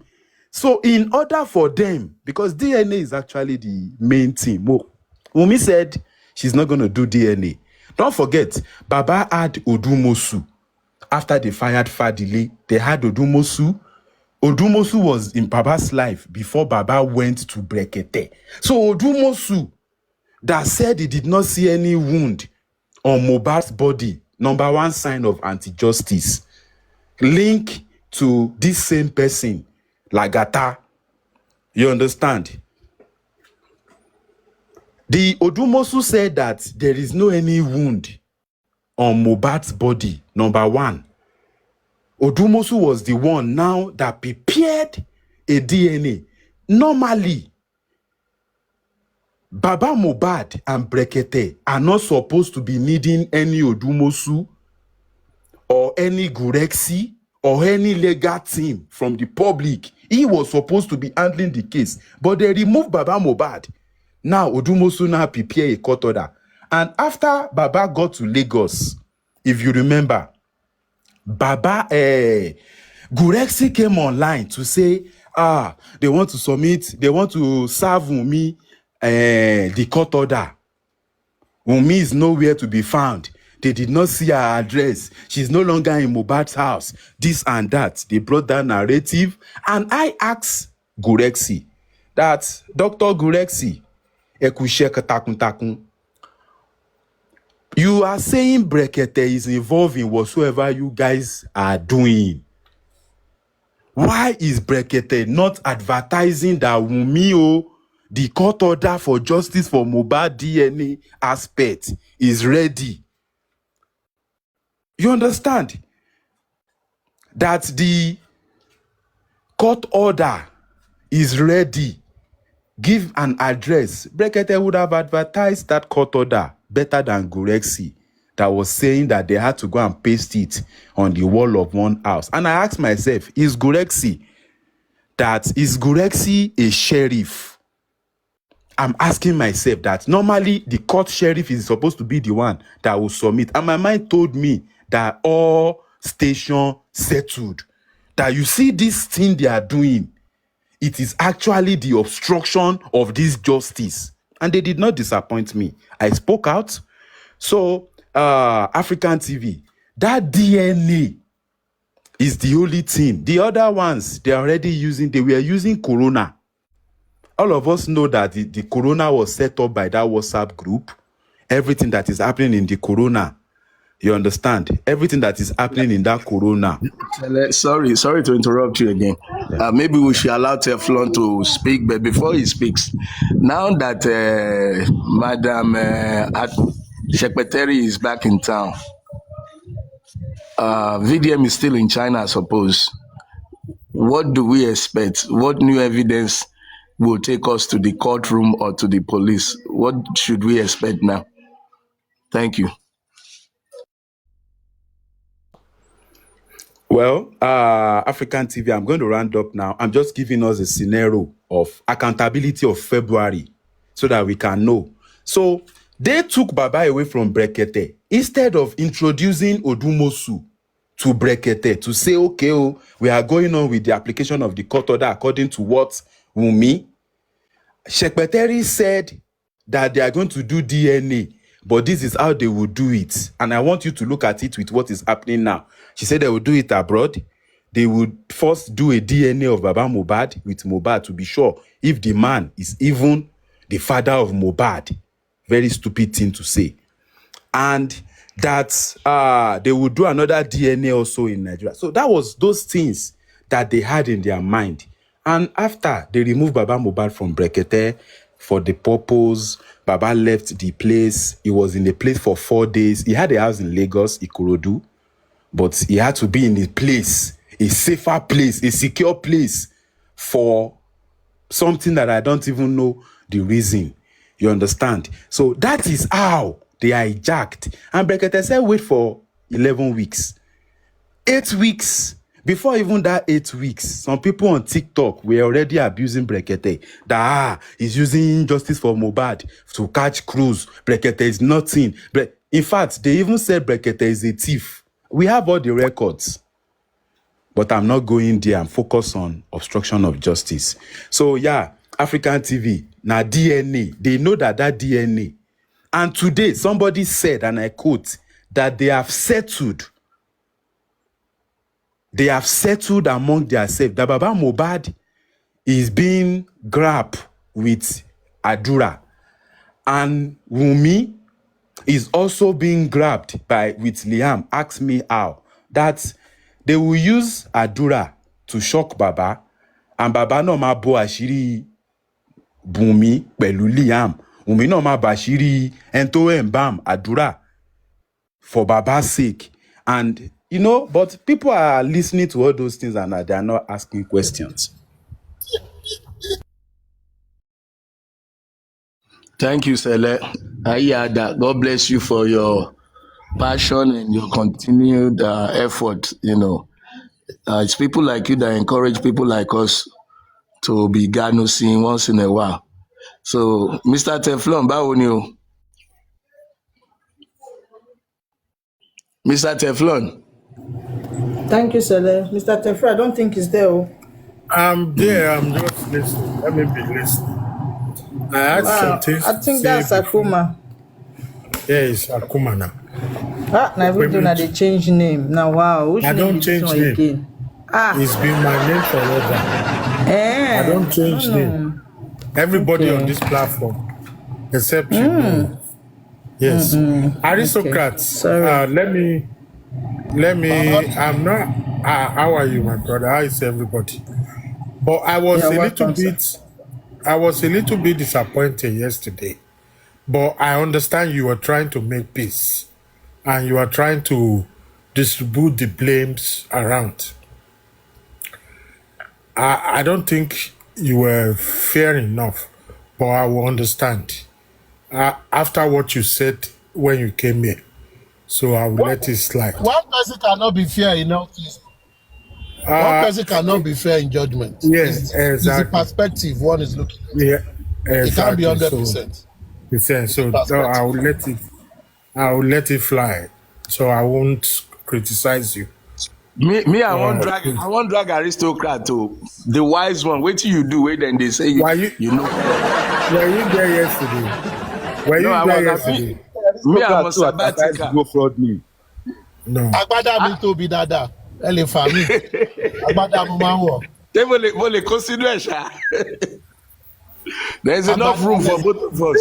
So in order for them, because DNA is actually the main thing. Wunmi said she's not going to do DNA. Don't forget, Baba had Odumosu. After they fired Fadili, they had Odumosu. Odumosu was in Baba's life before Baba went to Brekete. So Odumosu that said he did not see any wound on Mohbad's body, number one sign of anti-justice. Link to this same person, Lagata. You understand? The Odumosu said that there is no any wound on Mohbad's body, number one. Odumosu was the one now that prepared a DNA. Normally, Baba Mohbad and Brekete are not supposed to be needing any Odumosu or any Gurexi or any legal team from the public. He was supposed to be handling the case. But they removed Baba Mohbad Now Odumosu now prepare a court order. And after Baba got to Lagos, if you remember, Baba Gurexi came online to say, they want to serve Wunmi the court order. Wunmi is nowhere to be found. They did not see her address. She's no longer in Mohbad's house. This and that. They brought that narrative. And I asked Gurexi, that Dr. Gurexi, you are saying Brekete is involved in whatsoever you guys are doing. Why is Brekete not advertising that Wunmi, the court order for justice for Mohbad DNA aspect is ready? You understand that the court order is ready? Give an address. Brekete would have advertised that court order better than Gurexi, that was saying that they had to go and paste it on the wall of one house. And I asked myself, is Gurexi a sheriff? I'm asking myself that. Normally, the court sheriff is supposed to be the one that will submit. And my mind told me that all station settled. That you see this thing they are doing, it is actually the obstruction of this justice. And they did not disappoint me. I spoke out. So, African TV, that DNA is the only thing. The other ones, they were using Corona. All of us know that the Corona was set up by that WhatsApp group. Everything that is happening in the Corona, you understand? Everything that is happening in that Corona. Sorry to interrupt you again. Maybe we should allow Teflon to speak, but before he speaks, now that Madam Secretary is back in town, VDM is still in China, I suppose. What do we expect? What new evidence will take us to the courtroom or to the police? What should we expect now? Thank you. Well, African TV, I'm going to round up now. I'm just giving us a scenario of accountability of February so that we can know. So they took Baba away from Brekete instead of introducing Odumosu to Brekete to say, okay, we are going on with the application of the court order according to what Wunmi. Secretary said that they are going to do DNA, but this is how they will do it. And I want you to look at it with what is happening now. She said they will do it abroad. They would first do a DNA of Baba Mohbad with Mohbad to be sure if the man is even the father of Mohbad. Very stupid thing to say. And that they would do another DNA also in Nigeria. So that was those things that they had in their mind. And after they removed Baba Mohbad from Brekete for the purpose, Baba left the place. He was in the place for 4 days. He had a house in Lagos, Ikorodu, but he had to be in a place, a safer place, a secure place for something that I don't even know the reason. You understand? So that is how they hijacked. And Brekete said, wait for 11 weeks. 8 weeks. Before even that 8 weeks, some people on TikTok were already abusing Brekete. That he's using justice for Mohbad to catch crews. Brekete is nothing. In fact, they even said Brekete is a thief. We have all the records. But I'm not going there. I'm focused on obstruction of justice. So yeah, African TV, now DNA. They know that DNA. And today, somebody said, and I quote, that they have settled among themselves that Baba Mohbad is being grabbed with Adura. And Wunmi is also being grabbed with Liam. Ask me how. That they will use Adura to shock Baba. And Baba no ma bo àṣírí Wunmi pẹ̀lú Liam. Wunmi no ma bashiri ento embam Adura for Baba's sake. And but people are listening to all those things and they are not asking questions. Thank you, Cele. I hear that. God bless you for your passion and your continued effort. It's people like you that encourage people like us to be Ghanaian once in a while. So, Mr. Teflon, báwo ni o? Mr. Teflon. Thank you, Cele. Mr. Tefra, I don't think he's there. Oh. I'm there. I'm just listening. Let me be listening. I had some things I to think say that's before. Akuma. Yeah, it's Akuma now. Now everything that they change name. Now, wow. Which I name don't is this change one name. again? It's been my name forever. I don't change name. Everybody on this platform, except you. Yes. Aristocrats. Sorry. Let me. I'm not. How are you, my brother? How is everybody? But I was You're a little welcome, sir. bit. I was a little bit disappointed yesterday. But I understand you are trying to make peace, and you are trying to distribute the blames around. I don't think you were fair enough, but I will understand after what you said when you came here. So I will let it slide. One person cannot be fair enough. One person cannot be fair in judgment. Yeah, It's the exactly. perspective one is looking at. Yeah, It can't be exactly. 100%. So I will let it fly. So I won't criticize you. Me, I won't drag aristocrat to the wise one. Wait till you do it, then they say you know. Were you there yesterday? Me, I'm a sabbatical. Go fraud me. No. Agbada mi to be dada. Elefa mi. Agbada mo ma wo. They will consider it. There's enough room for both of us.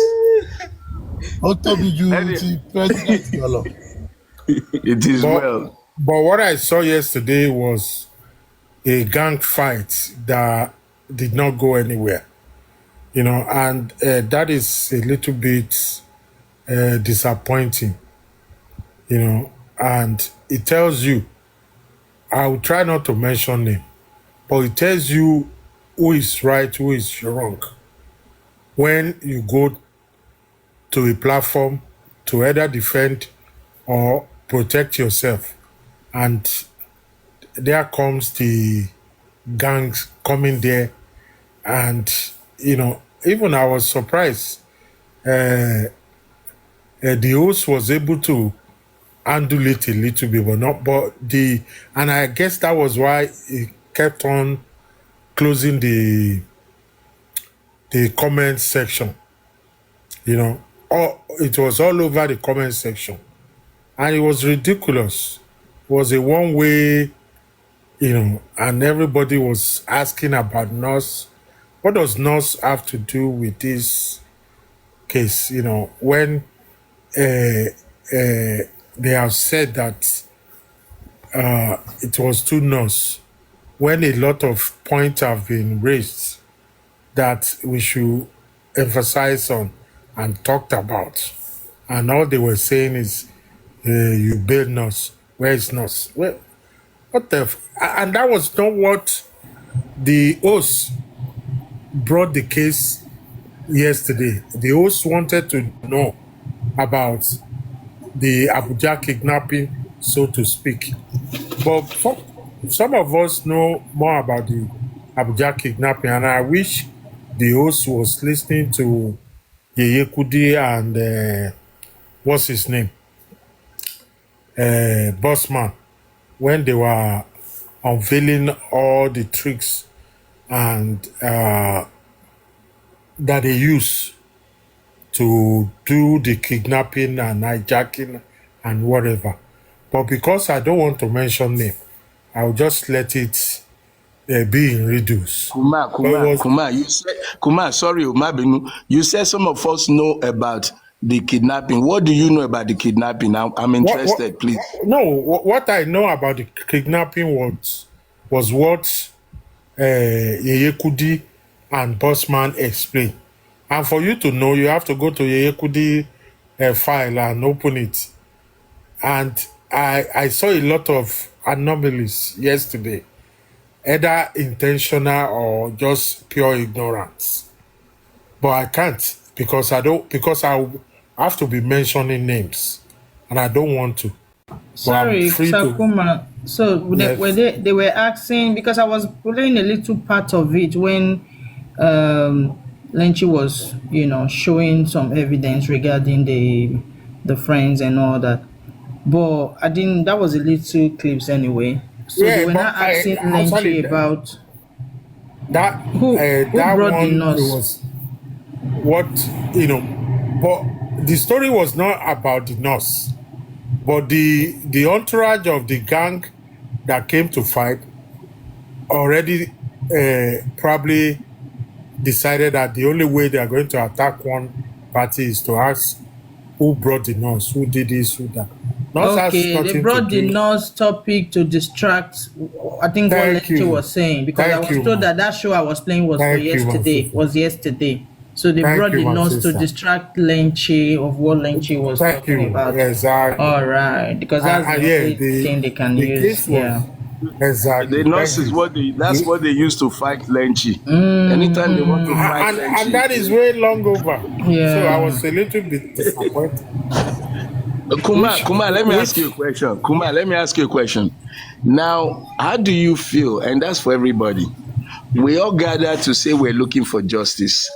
O to be ju ti president yolo. It is well. But what I saw yesterday was a gang fight that did not go anywhere. You know, and that is a little bit disappointing. You know, and it tells you, I will try not to mention name, but it tells you who is right, who is wrong. When you go to a platform to either defend or protect yourself, and there comes the gangs coming there, and you know, even I was surprised. The host was able to handle it a little bit, and I guess that was why he kept on closing the comment section. You know, it was all over the comment section, and it was ridiculous. It was a one-way, you know, and everybody was asking about NOS. What does NOS have to do with this case? You know, when they have said that it was too NOS, when a lot of points have been raised that we should emphasize on and talked about, and all they were saying is, you bail NOS. Where is NOS? Well, what the? And that was not what the host brought the case yesterday. The host wanted to know about the Abuja kidnapping, so to speak. But some of us know more about the Abuja kidnapping, and I wish the host was listening to Yeye Kudi and what's his name? Bossman, when they were unveiling all the tricks and that they use to do the kidnapping and hijacking and whatever. But because I don't want to mention name, I'll just let it be in reduce. Kuma, sorry, Umabinu. You said some of us know about the kidnapping. What do you know about the kidnapping? I'm interested, please. No, what I know about the kidnapping was what Yeye Kudi and Bossman explained. And for you to know, you have to go to Yeye Kudi file and open it. And I saw a lot of anomalies yesterday, either intentional or just pure ignorance. But I can't because I have to be mentioning names, and I don't want to. Sorry, Sakuma. So yes. they were asking, because I was playing a little part of it when Lenchy was, showing some evidence regarding the friends and all that. But I didn't. That was a little clips anyway. So they Yeah, were but not asking actually Lenchy about that who that brought the one it nurse. was what but the story was not about the nurse, but the entourage of the gang that came to fight already probably decided that the only way they are going to attack one party is to ask who brought the nurse, who did this, who that. Nurse has Okay, they nothing to brought the do. nurse topic to distract. I think what Thank Lenchy you. was saying, because I Thank was you, told ma. that show I was playing was for Thank you, my yesterday. sister. Was yesterday. So they Thank brought you, the my nurse to sister. distract Lenchy of what Lenchy was Thank talking you. about. Exactly. All right, because that's the Yeah, only thing they can the use. case Yeah. was exactly. The Thank nurses, you. that's what they use to fight Lenchy. Anytime they want to fight And Lenchy, that is way long over. So I Yeah. was a little bit disappointed. Kuma, Kuma, let me ask you a Which question. Kuma, let me ask you a question. Now, how do you feel? And that's for everybody. We all gather to say we're looking for justice.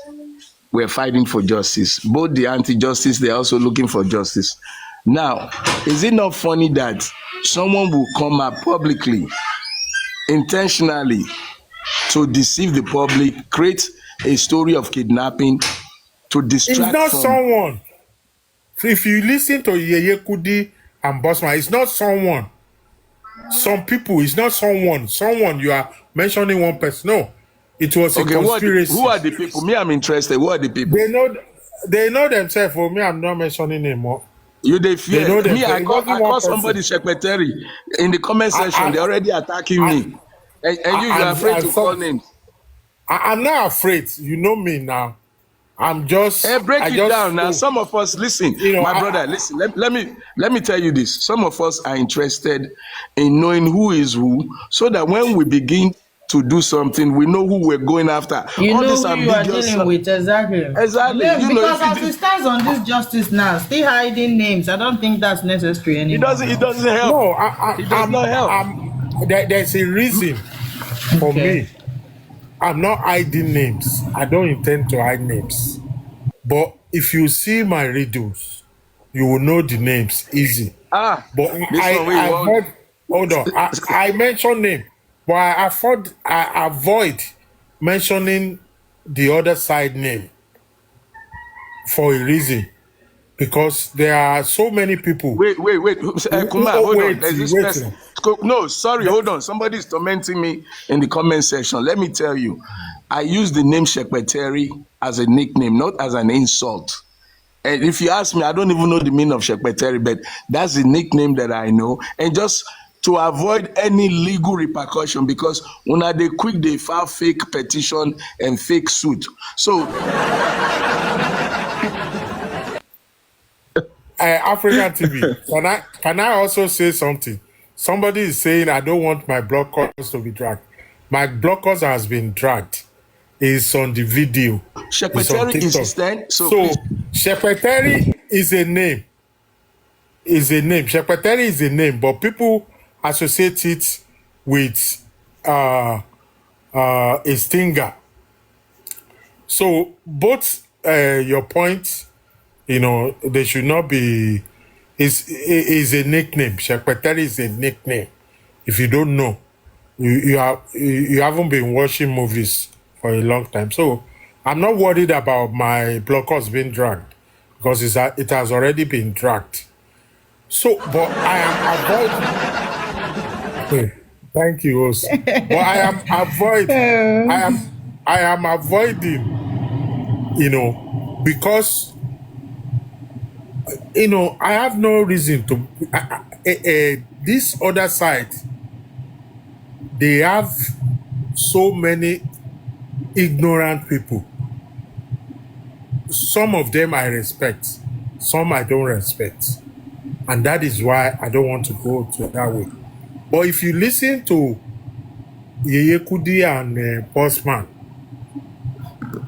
We're fighting for justice. Both the anti-justice, they're also looking for justice. Now, is it not funny that someone will come up publicly, intentionally, to deceive the public, create a story of kidnapping, to is distract not from. someone. If you listen to Yeye Kudi and Bosman, it's not someone. Some people, it's not someone. Someone, you are mentioning one person. No, it was a Okay, who conspiracy. are the people? Me, I'm interested. Who are the people? They know themselves. For me, I'm not mentioning anymore. You they They fear know me. themselves. It wasn't I one call person. somebody secretary in the comment section. They're I, already attacking I, me, and you are afraid I to call thought names. I'm not afraid. You know me now. Break I it just down now. Some of us, listen, my brother, listen. Let me tell you this. Some of us are interested in knowing who is who, so that when we begin to do something, we know who we're going after. You All know this who you are ambiguous dealing stuff. with, exactly. Exactly. Yeah, because If as it it, stands on this justice now, still hiding names, I don't think that's necessary it anymore doesn't. It now. doesn't help. no. It does not help. There's a reason for Okay. me. I'm not hiding names. I don't intend to hide names. But if you see my riddles, you will know the names easy. But This one we want. hold on. I mention name, but I avoid mentioning the other side name for a reason. Because there are so many people Wait. who Kuma, hold on. wait, There's this wait. person. No, sorry, hold on. Somebody's tormenting me in the comment section. Let me tell you, I use the name Shekpeteri as a nickname, not as an insult. And if you ask me, I don't even know the meaning of Shekpeteri, but that's the nickname that I know. And just to avoid any legal repercussion, because when they quick, they file fake petition and fake suit. So African TV. Can I also say something? Somebody is saying I don't want my blockers to be dragged. My blockers has been dragged. It's on the video. It's on Shekpeteri is TikTok. his stand. So So please. Shepeteri is a name. Shepeteri is a name, but people associate it with a stinger. So both your point, they should not be. Is a nickname. Shepeteri is a nickname. If you don't know, you haven't been watching movies for a long time. So I'm not worried about my blockers being dragged because it has already been dragged. So, but I am avoiding. Thank you, also. But I am avoiding. Because I have no reason to. This other side, they have so many ignorant people. Some of them I respect, some I don't respect. And that is why I don't want to go to that way. But if you listen to Yeye Kudi and Postman,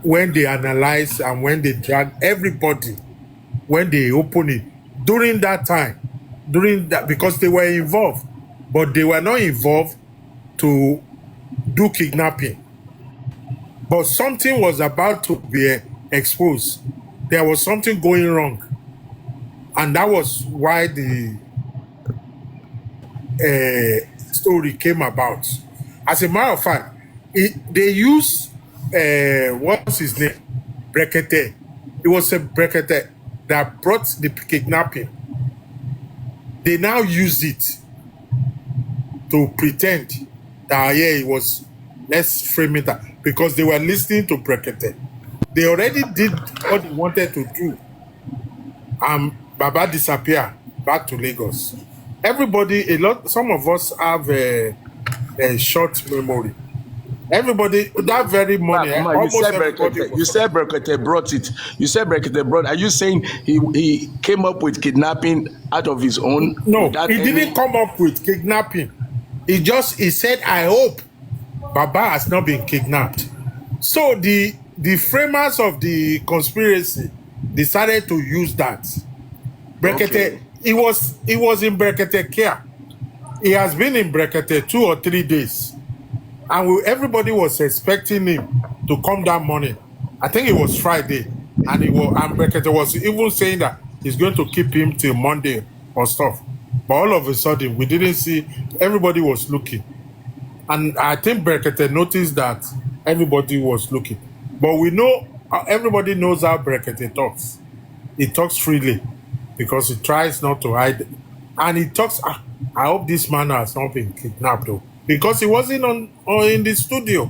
when they analyze and when they drag everybody, when they open it, during that time, because they were involved, but they were not involved to do kidnapping. but something was about to be exposed. There was something going wrong, and that was why the story came about. As a matter of fact, they used what's his name, Brekete. It was a Brekete that brought the kidnapping. They now used it to pretend that it was, let's frame it up, because they were listening to Brekete. They already did what they wanted to do. Baba disappeared back to Lagos. Everybody, some of us have a short memory. Everybody, that very morning, you said Brekete brought it. You said Brekete brought. Are you saying he came up with kidnapping out of his own? No, he didn't come up with kidnapping. He said, I hope Baba has not been kidnapped. So the framers of the conspiracy decided to use that. Brekete, he was in Brekete care. He has been in Brekete 2 or 3 days. And everybody was expecting him to come that morning. I think it was Friday. And Brekete was even saying that he's going to keep him till Monday or stuff. But all of a sudden, we didn't see, everybody was looking. And I think Brekete noticed that everybody was looking. But we know, everybody knows how Brekete talks. He talks freely because he tries not to hide. And he talks, I hope this man has not been kidnapped though. Because he wasn't in the studio.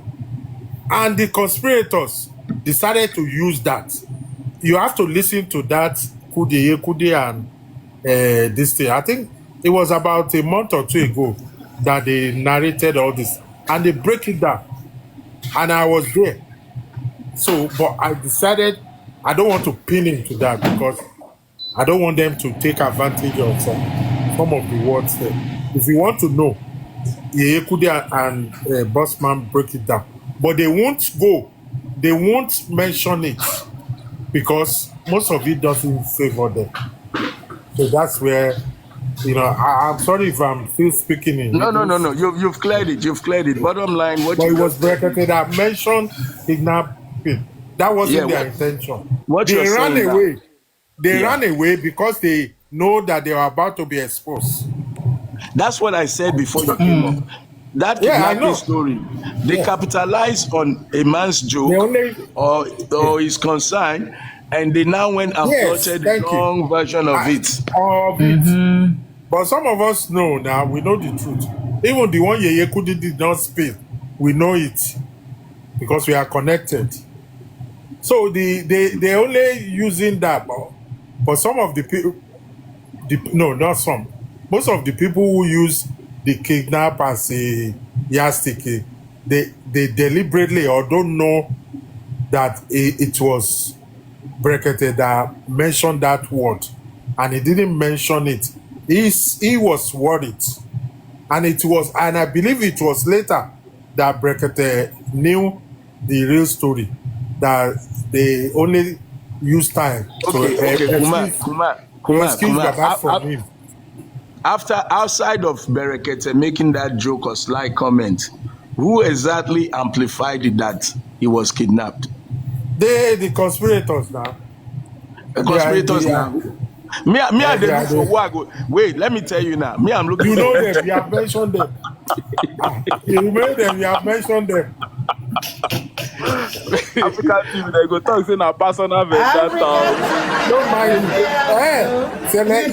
And the conspirators decided to use that. You have to listen to that Kude and this thing. I think it was about a month or 2 ago that they narrated all this. And they break it down. And I was there. So, but I decided I don't want to pin into that because I don't want them to take advantage of some of the words there. If you want to know, Yekude and Bossman break it down. But they won't mention it because most of it doesn't favor them. So that's where, I'm sorry if I'm still speaking in No. You've cleared it. Bottom line, but it was Brekete that mentioned kidnapping. That wasn't their intention. They ran away. They ran away because they know that they were about to be exposed. That's what I said before you came up. That kidnapping story, they capitalized on a man's joke or his concern, and they now went and plotted the wrong version of it. But some of us know now, we know the truth. Even the one Yekude did not speak, we know it because we are connected. So they're only using that. But some of the people, not some. Most of the people who use the kidnap as a yardstick, they deliberately or don't know that it was Brekete that mentioned that word, and he didn't mention it. He was worried, and I believe it was later that Brekete knew the real story, that they only used time to excuse Baba from him. Outside of Brekete making that joke or slight comment, who exactly amplified it that he was kidnapped? The conspirators now. The conspirators now. Me, I didn't for who I go. Wait, let me tell you now. Me, I'm looking. You know them. You have mentioned them. You remember them. You have mentioned them. African TV, they go talk saying a personal vendetta. Don't mind. Cele,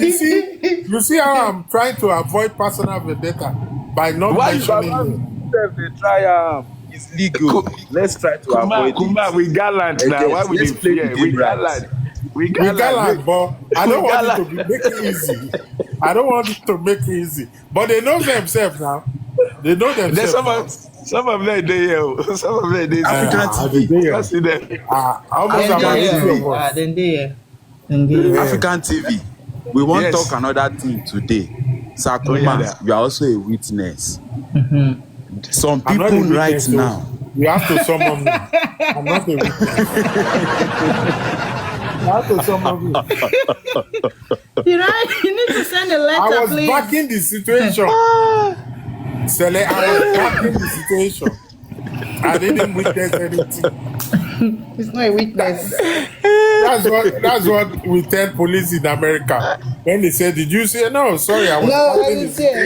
you see how I'm trying to avoid personal vendetta by not mentioning it. They try it's legal. Let's try to avoid it. We gallant now. Why would you fear? We gallant. We gallant, but I don't want it to make it easy. I don't want it to make it easy. But they know themselves now. They know themselves. Some of them they here. Some of them they African TV. See them. African TV. We want to talk another thing today. Sakuma, you are also a witness. Some people right now. You have to summon me. I'm not a witness. You have to summon me. You need to send a letter, please. I was backing the situation. Cele, I was backing the situation. I didn't witness anything. It's not a witness. That's what we tell police in America. When they say, "Did you say no?" Sorry, I was No, I watching didn't the see video.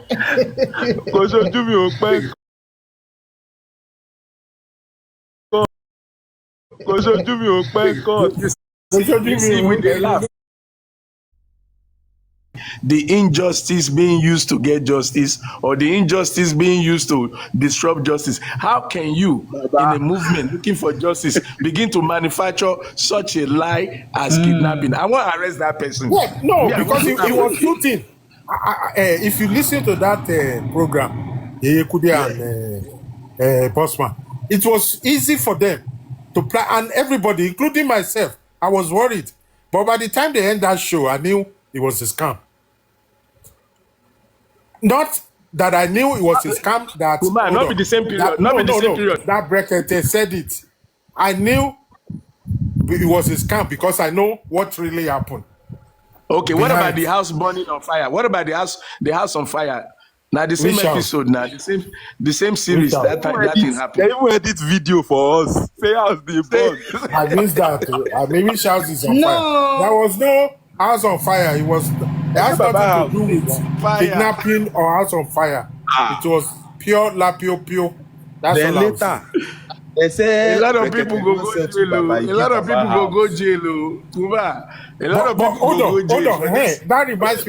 anything. Kò ṣojú mi ò pẹ́ kọ́. Kò ṣojú mi ò pẹ́ kọ́. You see, we dey laugh. The injustice being used to get justice or the injustice being used to disrupt justice. How can you, in a movement looking for justice, begin to manufacture such a lie as kidnapping? I want to arrest that person. Yeah, no, Me, I because want it to was shooting. If you listen to that program, Yekude and Postman, it was easy for them to plan, and everybody, including myself, I was worried. But by the time they end that show, I knew it was a scam. Not that I knew it was a scam. That Kuma, not be the same period. Not be the same period. That Brekete said it. I knew it was a scam because I know what really happened. Okay, what about Behind. the house burning on fire? What about the house on fire? Now the same Which house? episode, now the same series. Which house? That thing They happened. even edit video for us. Say house dey burn. I missed that. Maybe which house is on No. fire. There was no house on fire. It has nothing to do with Fire. kidnapping or house on fire. It was pure lapio. That's Then all I was saying. later, they say A lot of people go jail. A lot of people go jail. Kuma. A lot of But people hold go on. jail. Hey, that reminds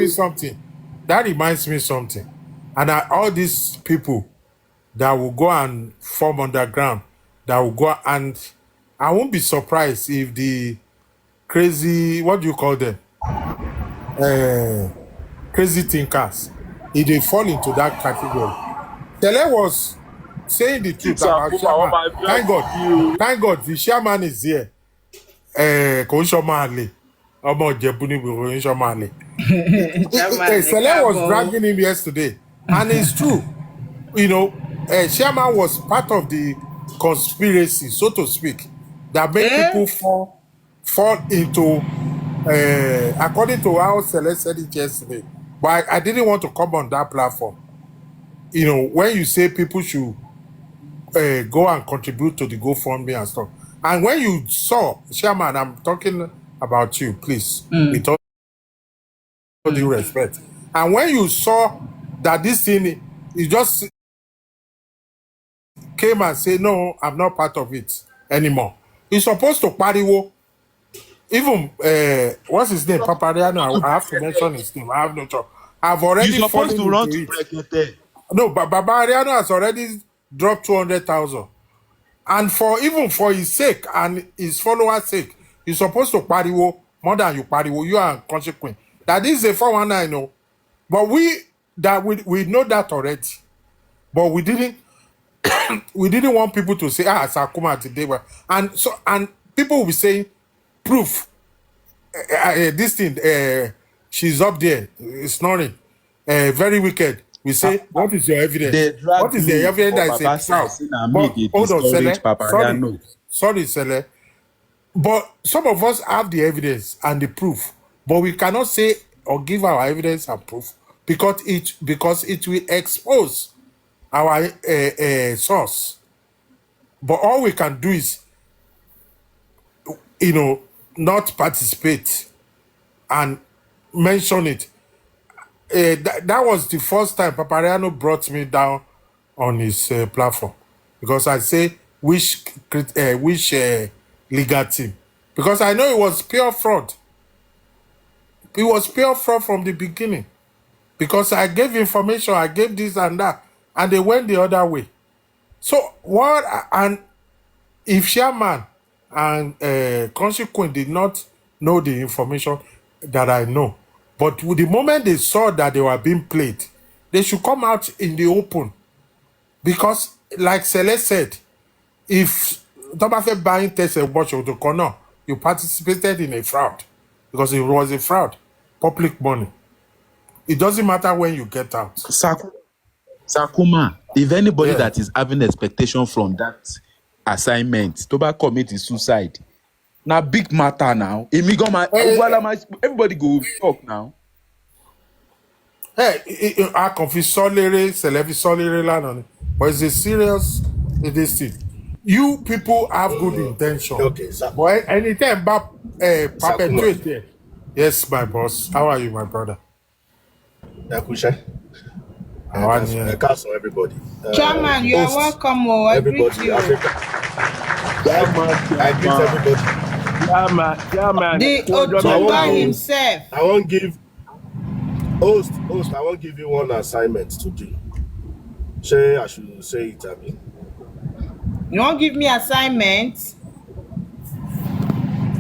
me something. And all these people that will go and form underground, that will go, and I won't be surprised if the crazy, what do you call them? Crazy thinkers, if they fall into that category. Cele was saying the truth about Shaman. Thank God, the Shaman is here. Cele was dragging him yesterday, and it's true. You know, Shaman was part of the conspiracy, so to speak, that made people fall into, according to how Cele said it yesterday. But I didn't want to come on that platform. You know, when you say people should go and contribute to the GoFundMe and stuff, and when you saw Shaman, I'm talking about you, please, with all due respect, and when you saw that this thing, you just came and say, no, I'm not part of it anymore. You're supposed to pariwo. Even what's his name, Papariano. I have to mention his name. I have no choice. I've already you're supposed to run to it. Brekete. No, but Babariano has already dropped 200,000, and even for his sake and his followers' sake, you're supposed to pariwo more than you pariwo. You are consequent. That is a 419, no. But we know that already. But we didn't want people to say, Sakuma today. And people will be saying, proof. This thing, she's up there, snoring. Very wicked. We say, what is your evidence? What is the evidence that is a hold on, Cele. Sorry, Cele. But some of us have the evidence and the proof, but we cannot say or give our evidence and proof because it will expose our source. But all we can do is, not participate and mention it. That was the first time Papariano brought me down on his platform, because I say which legal team, because I know it was pure fraud. It was pure fraud from the beginning, because I gave information, I gave this and that, and they went the other way. So what? And if Chairman and Consequent did not know the information that I know, but with the moment they saw that they were being played, they should come out in the open. Because, like Cele said, if Tobafe buying test a watch of the corner, you participated in a fraud, because it was a fraud, public money. It doesn't matter when you get out. Sakuma, if anybody that is having expectation from that assignment, Toba commit suicide. Now big matter now. Everybody go talk now. Hey, I confess Cele lánàá ni, but it's a serious this thing. You people have good intention. Okay, sir. But anytime about perpetuate there. Yes, my boss. How are you, my brother? Yakusha. How are you? Castle, everybody. Chairman, you are welcome. Oh, I greet Everybody, you. Africa. I greet everybody. Yeah, man. The Otumba himself. I won't give host. I won't give you one assignment to do. Say I should say it. I mean, You won't give me assignments.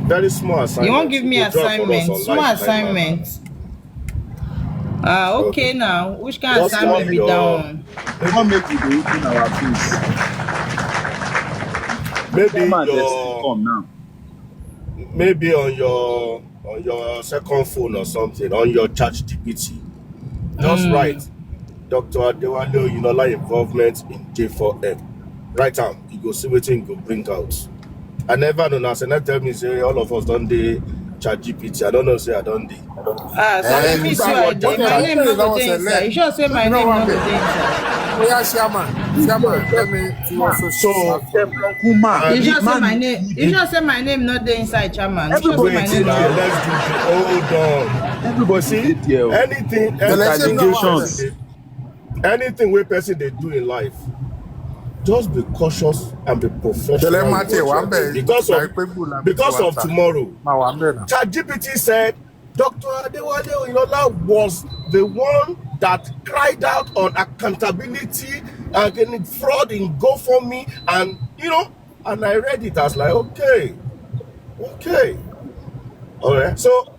very small assignment. You won't give me You drop for us assignments. on Small live, assignments. Okay now. Which kind of Just assignment tell be your- down? We don't make it open our face. Maybe Come now. maybe on your second phone or something, on your chat GPT. Just write Dr. Adewale Oyinola involvement in J4M. Write down. You go see what you go bring out. I never know. Now, Senate tell me say all of us don't do chat GPT. I don't know. Say I don't do. Sorry, me too. My name no go dey inside. You sure say my name no go dey inside? Oh, yeah, Chairman, let me also show. You sure say my name? You sure say my name not dey inside, Chairman? You sure say my Wait, name now no? let's do the hold on. Everybody see it. Anything where person they do in life, just be cautious and be professional. Because of tomorrow. ChatGPT said Dr. Adewale Oyinola was the one that cried out on accountability and fraud in GoFundMe, and and I read it as like, okay, all right. So,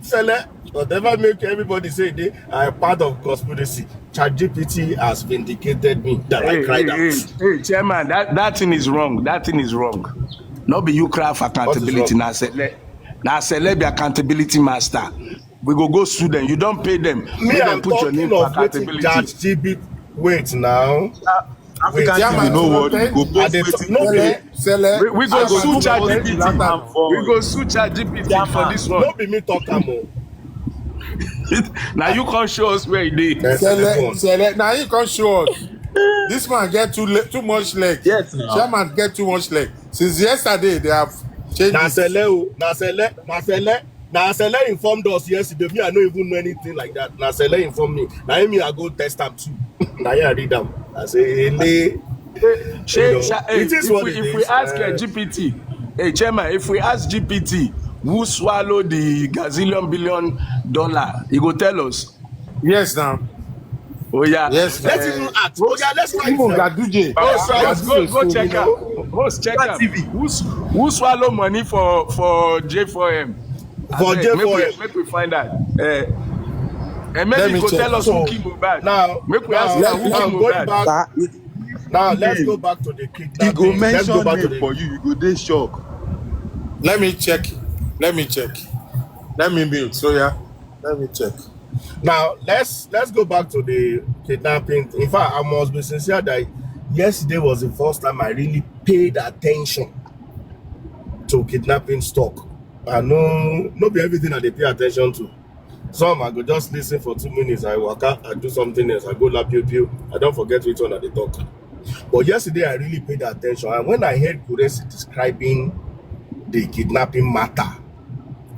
Cele, whatever make everybody say they are part of conspiracy, ChatGPT has vindicated me that I cried out. Hey, Chairman, that thing is wrong. That thing is wrong. Not be you cry for accountability. Now Cele be accountability master. We go sue them. You don't pay them. Me, I'm put your name for accountability. ChatGPT. Wait now. African TV, you know what? We go post We go sue ChatGPT. We go sue ChatGPT for this one. Don't be me talking more. Now you can't show us where it is. Cele, now you can't show us. This man get too much leg. Yes, now. Chairman get too much leg. Since yesterday, they have changed. Now Cele informed us yesterday. Me, I don't even know anything like that. Now Cele informed me. Now me, I go test them too. Now I read them. I say, If we ask GPT, hey Chairman, if we ask GPT who swallowed the gazillion $billion, he go tell us. Yes, now. Oh yeah. Yes. Let's even ask. Oh yeah, let's try. Go check out. Host check out. Who swallow money for J4M? For J4M. Make we find out. And maybe you go tell us who came back. Now, make we ask who came back. Now let's go back to the kid. He go mention name for you. You go dey shock. Let me check. Let me mute. So yeah, let me check. Now let's go back to the kidnapping. In fact, I must be sincere that yesterday was the first time I really paid attention to kidnapping stock. I know not be everything that they pay attention to. Some I go just listen for 2 minutes. I walk out, I do something else. I go la pew. I don't forget which one that they talk. But yesterday I really paid attention, and when I heard Kuresi describing the kidnapping matter,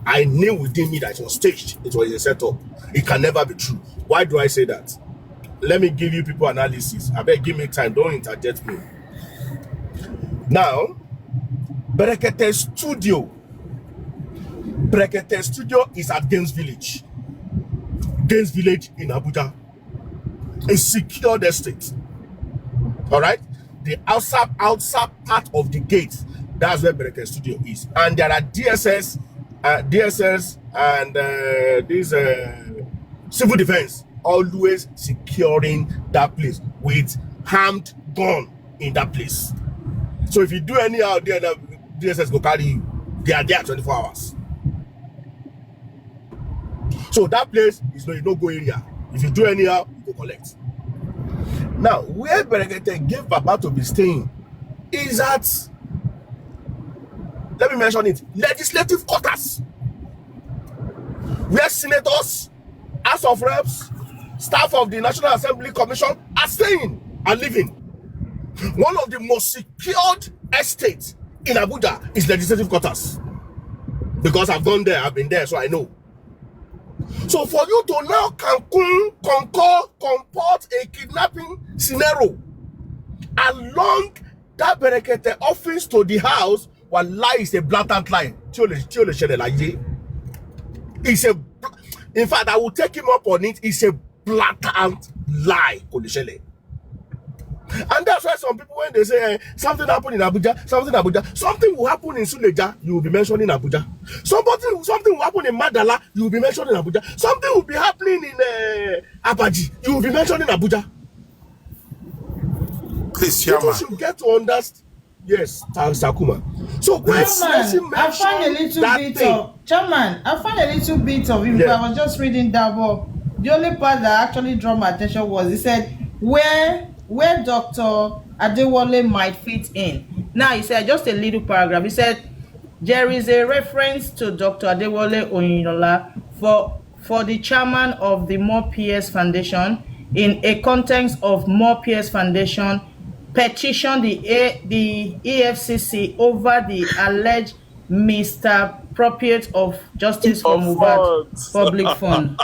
I knew within me that it was staged. It was a setup. It can never be true. Why do I say that? Let me give you people analysis. I beg, give me time. Don't interject me. Now, Brekete Studio is at Gaines Village. Gaines Village in Abuja. A secured estate. All right? The outside part of the gate, that's where Brekete Studio is. And there are DSS and these civil defense always securing that place with armed gun in that place. So if you do any out there, the DSS go carry you. They are there 24 hours. So that place is no go area. If you do anyhow, you go collect. Now, where Berekete gave Baba to be staying is at, let me mention it, legislative quarters, where senators, House of Reps, staff of the National Assembly Commission are staying and living. One of the most secured estates in Abuja is legislative quarters. Because I've gone there, I've been there, so I know. So for you to now comport a kidnapping scenario along that Berekete office to the house, while lie is a blatant lie. It's a, in fact, I will take him up on it. It's a blatant lie. And that's why some people, when they say something happened in Abuja, something will happen in Suleja, you will be mentioning Abuja. Something will happen in Madala, you will be mentioning Abuja. Something will be happening in Abaji, you will be mentioning Abuja. Please, People Chairman. should get to understand. Yes, Sakuma. So Chairman, I find a little bit of Chairman. I find a little bit of him. Yeah. I was just reading that, but the only part that actually drew my attention was he said where Dr. Adewale might fit in. Now he said just a little paragraph. He said there is a reference to Dr. Adewale Oyinola for the chairman of the More PS Foundation in a context of More PS Foundation petition the EFCC over the alleged misappropriate of justice for Mohbad public fund.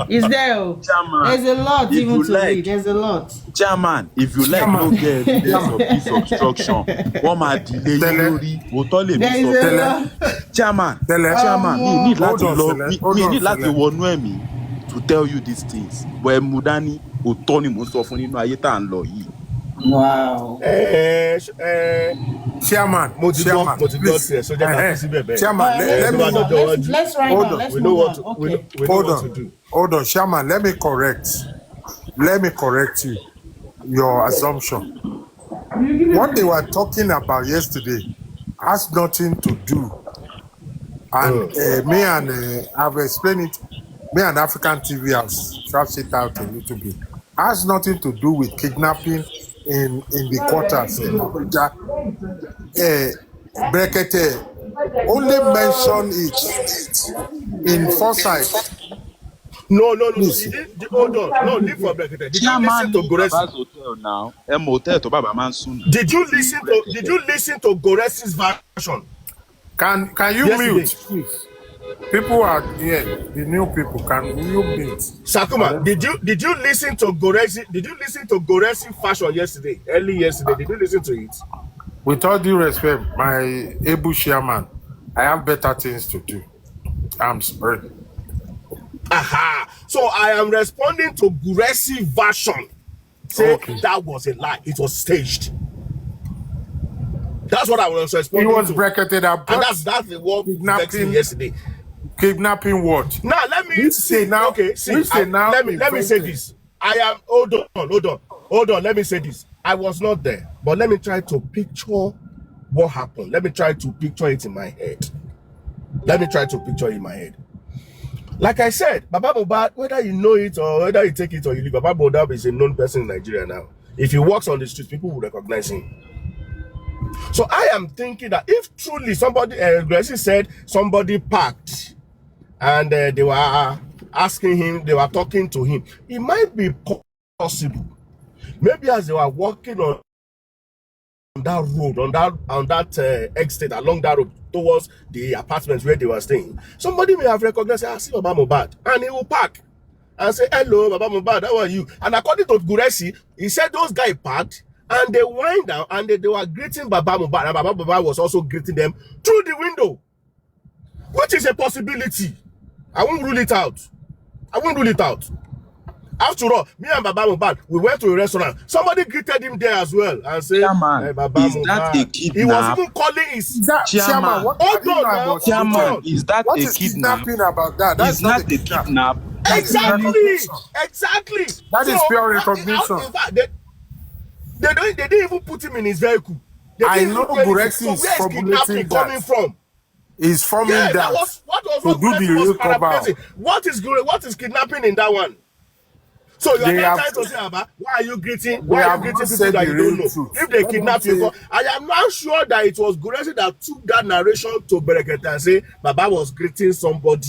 Is there? Chairman, there's a lot even to read. There's a lot. Chairman, if you like no get evidence of this obstruction, one ma delay lórí òótọ́ lè mi sọ fún. Chairman, me need láti wọnú ẹ̀mí to tell you these things. But Mudani òótọ́ ni mo sọ fún nínú ayé tá à ń lọ yìí. Wow. Chairman, please. Chairman, let's write on. Let's move on. Okay. Hold on, Chairman. Let me correct you. Your assumption. What they were talking about yesterday has nothing to do. And I've explained it. Me and African TV have thrashed it out a little bit. Has nothing to do with kidnapping in the quarters in Abuja. Brekete only mentioned it in foresight. No. Hold on. No, leave for Brekete. Did you listen to Goresi? Did you listen to Goresi's version? Can you mute, please? People are here. The new people, can you mute? Sakuma, did you listen to Goresi? Did you listen to Goresi fashion yesterday? Early yesterday, did you listen to it? With all due respect, my able chairman, I have better things to do. I'm sorry. Aha! So I am responding to Goresi version. Say that was a lie. It was staged. That's what I was responding to. It was bracketed up. And that's the word kidnapping yesterday. Kidnapping what? Now let me say now. Okay, let me say this. I am hold on. Let me say this. I was not there, but let me try to picture what happened. Let me try to picture it in my head. Like I said, Baba Mohbad, whether you know it or whether you take it or you leave, Baba Mohbad is a known person in Nigeria now. If he walks on the streets, people will recognize him. So I am thinking that if truly somebody, Gracie said somebody parked and they were asking him, they were talking to him, it might be possible. Maybe as they were walking on that road, on that exit, along that road towards the apartments where they were staying, somebody may have recognized, I see Baba Mohbad, and he will park and say, hello, Baba Mohbad, how are you? And according to Guresi, he said those guys parked and they wind down and they were greeting Baba Mohbad, and Baba Mohbad was also greeting them through the window, which is a possibility. I won't rule it out. After all, me and Baba Mohbad, we went to a restaurant. Somebody greeted him there as well and said, Chairman, hey, Baba is Mohbad. that a kidnap? He was even calling his Chairman. What are you about? Chairman, is that what a is kidnap? kidnapping about that? That's not a kidnap. Exactly. That is pure recognition. In fact, they didn't even put him in his vehicle. I know Guresi is formulating that. Coming from? He's forming that. What to do the real cover. What is kidnapping in that one? So you are not trying to say about why are you greeting people that you don't know? Truth. If they kidnap you, I am not sure that it was Guresi that took that narration to Berekete and say Baba was greeting somebody.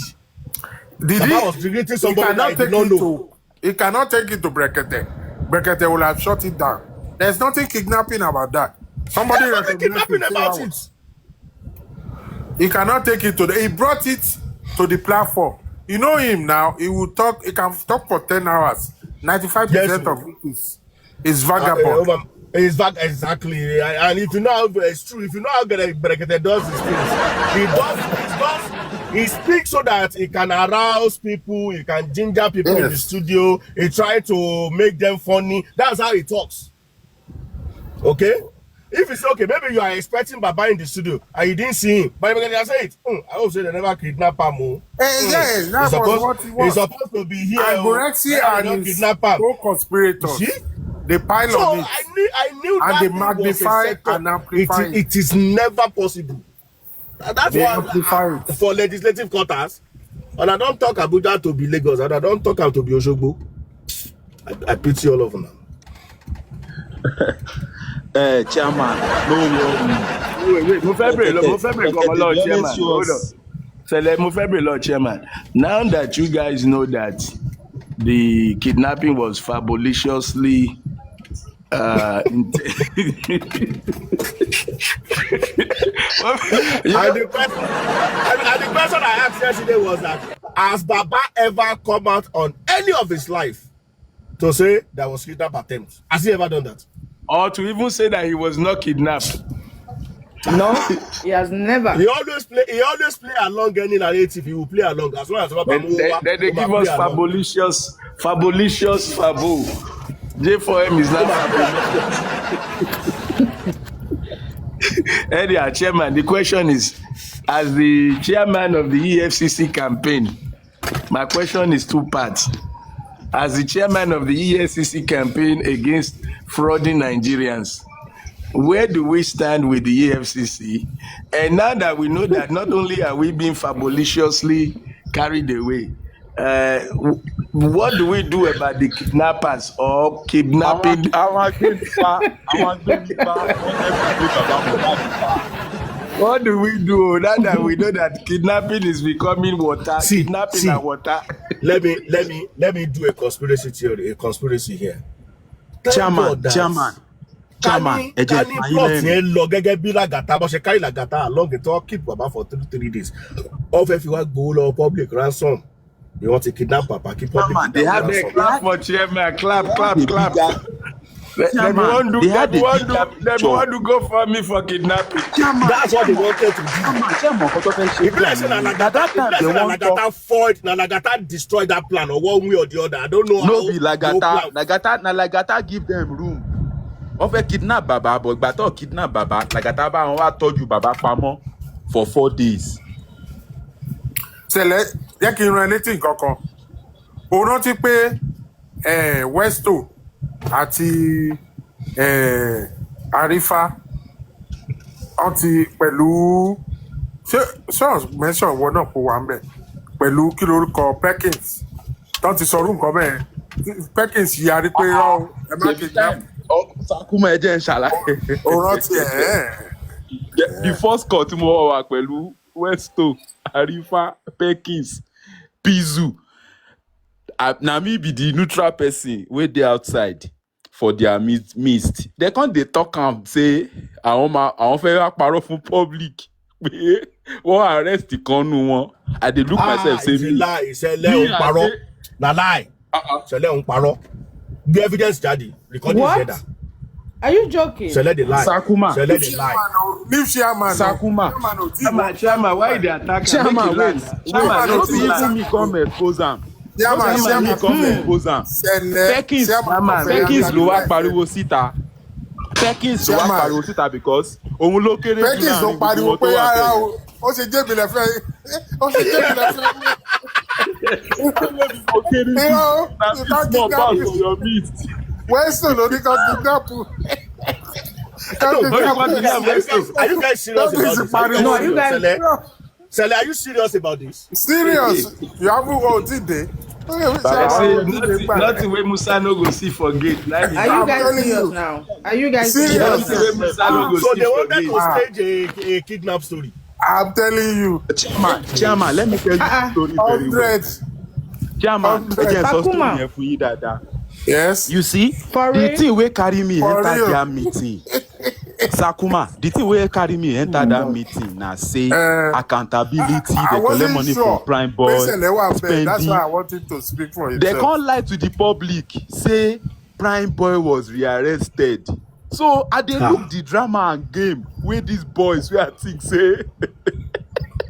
Was greeting somebody that I did not know. He cannot take it to Berekete. Berekete will have shut it down. There's nothing kidnapping about that. Somebody There's nothing kidnapping about it. He cannot take it to the. He brought it to the platform. You know him now. He will talk. He can talk for 10 hours. 95% of it is vagabond. Exactly. And if you know how it's true, if you know how Brekete does these things, he speaks so that he can arouse people, he can ginger people in the studio, he try to make them funny. That's how he talks. Okay? If it's okay, maybe you are expecting Baba in the studio and you didn't see him, but you can say it. I hope they never kidnap him. Yes, that's what he was. He's supposed to be here. And Borexi and his co-conspirators, they pile on it. I knew and that they magnify and amplify it is never possible. That's why for legislative quarters, and I don't talk Abuja to be Lagos, and I don't talk to be Oshogbo. I pity all of them. Chairman, wait, Chairman. Now that you guys know that the kidnapping was fabulously and the question I asked yesterday was that, has Baba ever come out on any of his life to say there was kidnap attempt? Has he ever done that? Or to even say that he was not kidnapped? No, he has never. He always play along any narrative. He will play along as long as then they give us fabulous fabu. J4M is not fabulous. Anyhow, Chairman, the question is, as the chairman of the EFCC campaign, my question is two parts. As the chairman of the EFCC campaign against frauding Nigerians, where do we stand with the EFCC? And now that we know that not only are we being fabulously carried away, what do we do about the kidnappers or kidnapping? What do we do now that we know that kidnapping is becoming water? Kidnapping and water. Let me do a conspiracy theory, a conspiracy here. Chairman. Can you plot here log bí Lagata bó ṣe carry Lagata along the talk keep Baba for 3 days. Of if you want go public ransom, you want to kidnap Papa, keep public. They have a clap for chairman, clap. They want to go for me for kidnapping. That's what they wanted to do. If Lagata fought, Lagata destroyed that plan or one way or the other. I don't know. No be Lagata give them room. On fait kidnap Baba, but Bato kidnap Baba. Lagata ba on va tọ́jú Baba pamọ́ for 4 days. Cele, jẹ́ kí n ran létí nǹkan kan. O rántí pé Westo àti Arifa wọ́n ti pẹ̀lú ṣé mention wọ́n náà kó wà ń bẹ̀ pẹ̀lú kí lórúkọ Perkins tó ti sọ̀rọ̀ nǹkan bẹ́ẹ̀ Perkins yarí pé rán ẹ má kidnap. Sakuma ẹ jẹ́ n ṣàlàyé. O rántí The first call tí mo wà pẹ̀lú Westo, Arifa, Perkins, Pizu. Na me be the neutral person wey dey outside for their midst. They come dey talk am say àwọn fẹ́ wá parọ́ fún public pé wọ́n arrest kan nu wọn. I dey look myself say me. Cele ń parọ́. Na lie. Cele ń parọ́. The evidence jáde. Recording together. Are you joking? Cele dey lie. Sakuma. Cele dey lie. Leave chairman. Sakuma. Chairman, why they attack? Chairman, wait. Chairman, no be even me come expose am. Chairman, come expose am. Perkins ló wá pariwo síta. Perkins ló wá pariwo síta because òun ló kéré jù náà. Perkins ló pariwo pé ara o. Ó ṣe jẹ́ ìbílẹ̀ fẹ́. Ó ṣe jẹ́ ìbílẹ̀ fẹ́. Western ló ní kan kidnap. Are you guys serious about this? No, are you guys? Cele, are you serious about this? Serious? You haven't got it there. Nothing wey Musa no go see for gate. Are you guys serious now? Are you guys serious? So they wanted to stage a kidnap story. I'm telling you. Chairman, let me tell you the story very well. Chairman, ẹ jẹ́ sọ story yẹn fún yín dáadáa. Yes. You see, For the real? thing wey carry me For enter real. their meeting. Sakuma, the thing wey carry me enter that meeting na say accountability, I they collect wasn't money from sure. Prime Boy, Cele was bad. That's why I spending. wanted to speak for They himself. can't lie to the public, say Prime Boy was rearrested. So I dey look the drama and game wey these boys wey I think say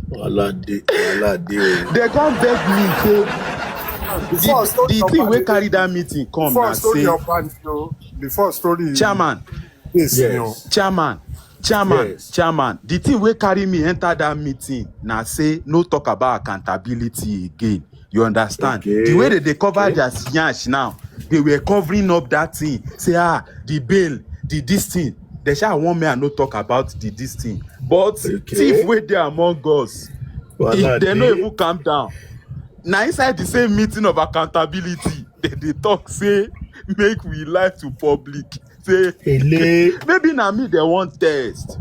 Wala dey. they can't beg me say Before story the of thing wey Band, carry that meeting come before na story say of Band, before story chairman this, Yes. chairman Yes. the thing wey carry me enter that meeting na say no talk about accountability again. You understand? Okay. The way they cover Okay. their yansh now, they were covering up that thing. Say the bail, the this thing. They shall want me and no talk about the this thing. But thief wey dey among us, Wala they no dey. even calm down. Now inside the same meeting of accountability, they talk say make we lie to public. Say Hele. maybe na me they want test.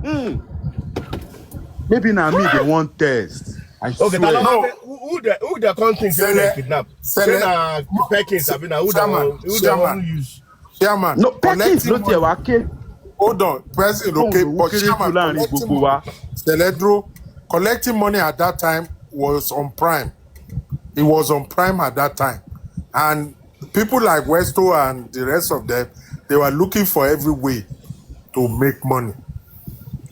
Maybe na me they want test. I Okay, swear. No. who the country say Cele- they kidnap? Say Cele- na Perkins, abi na who they Chairman. want use? Chairman, No, Perkins ló tiẹ̀ wá ké. hold on, President, okay, Tóun lòun but kéré jù Chairman, láàrin collecting gbogbo wa. Celedro, collecting money at that time was on Prime. It was on Prime at that time. And people like Westo and the rest of them, they were looking for every way to make money.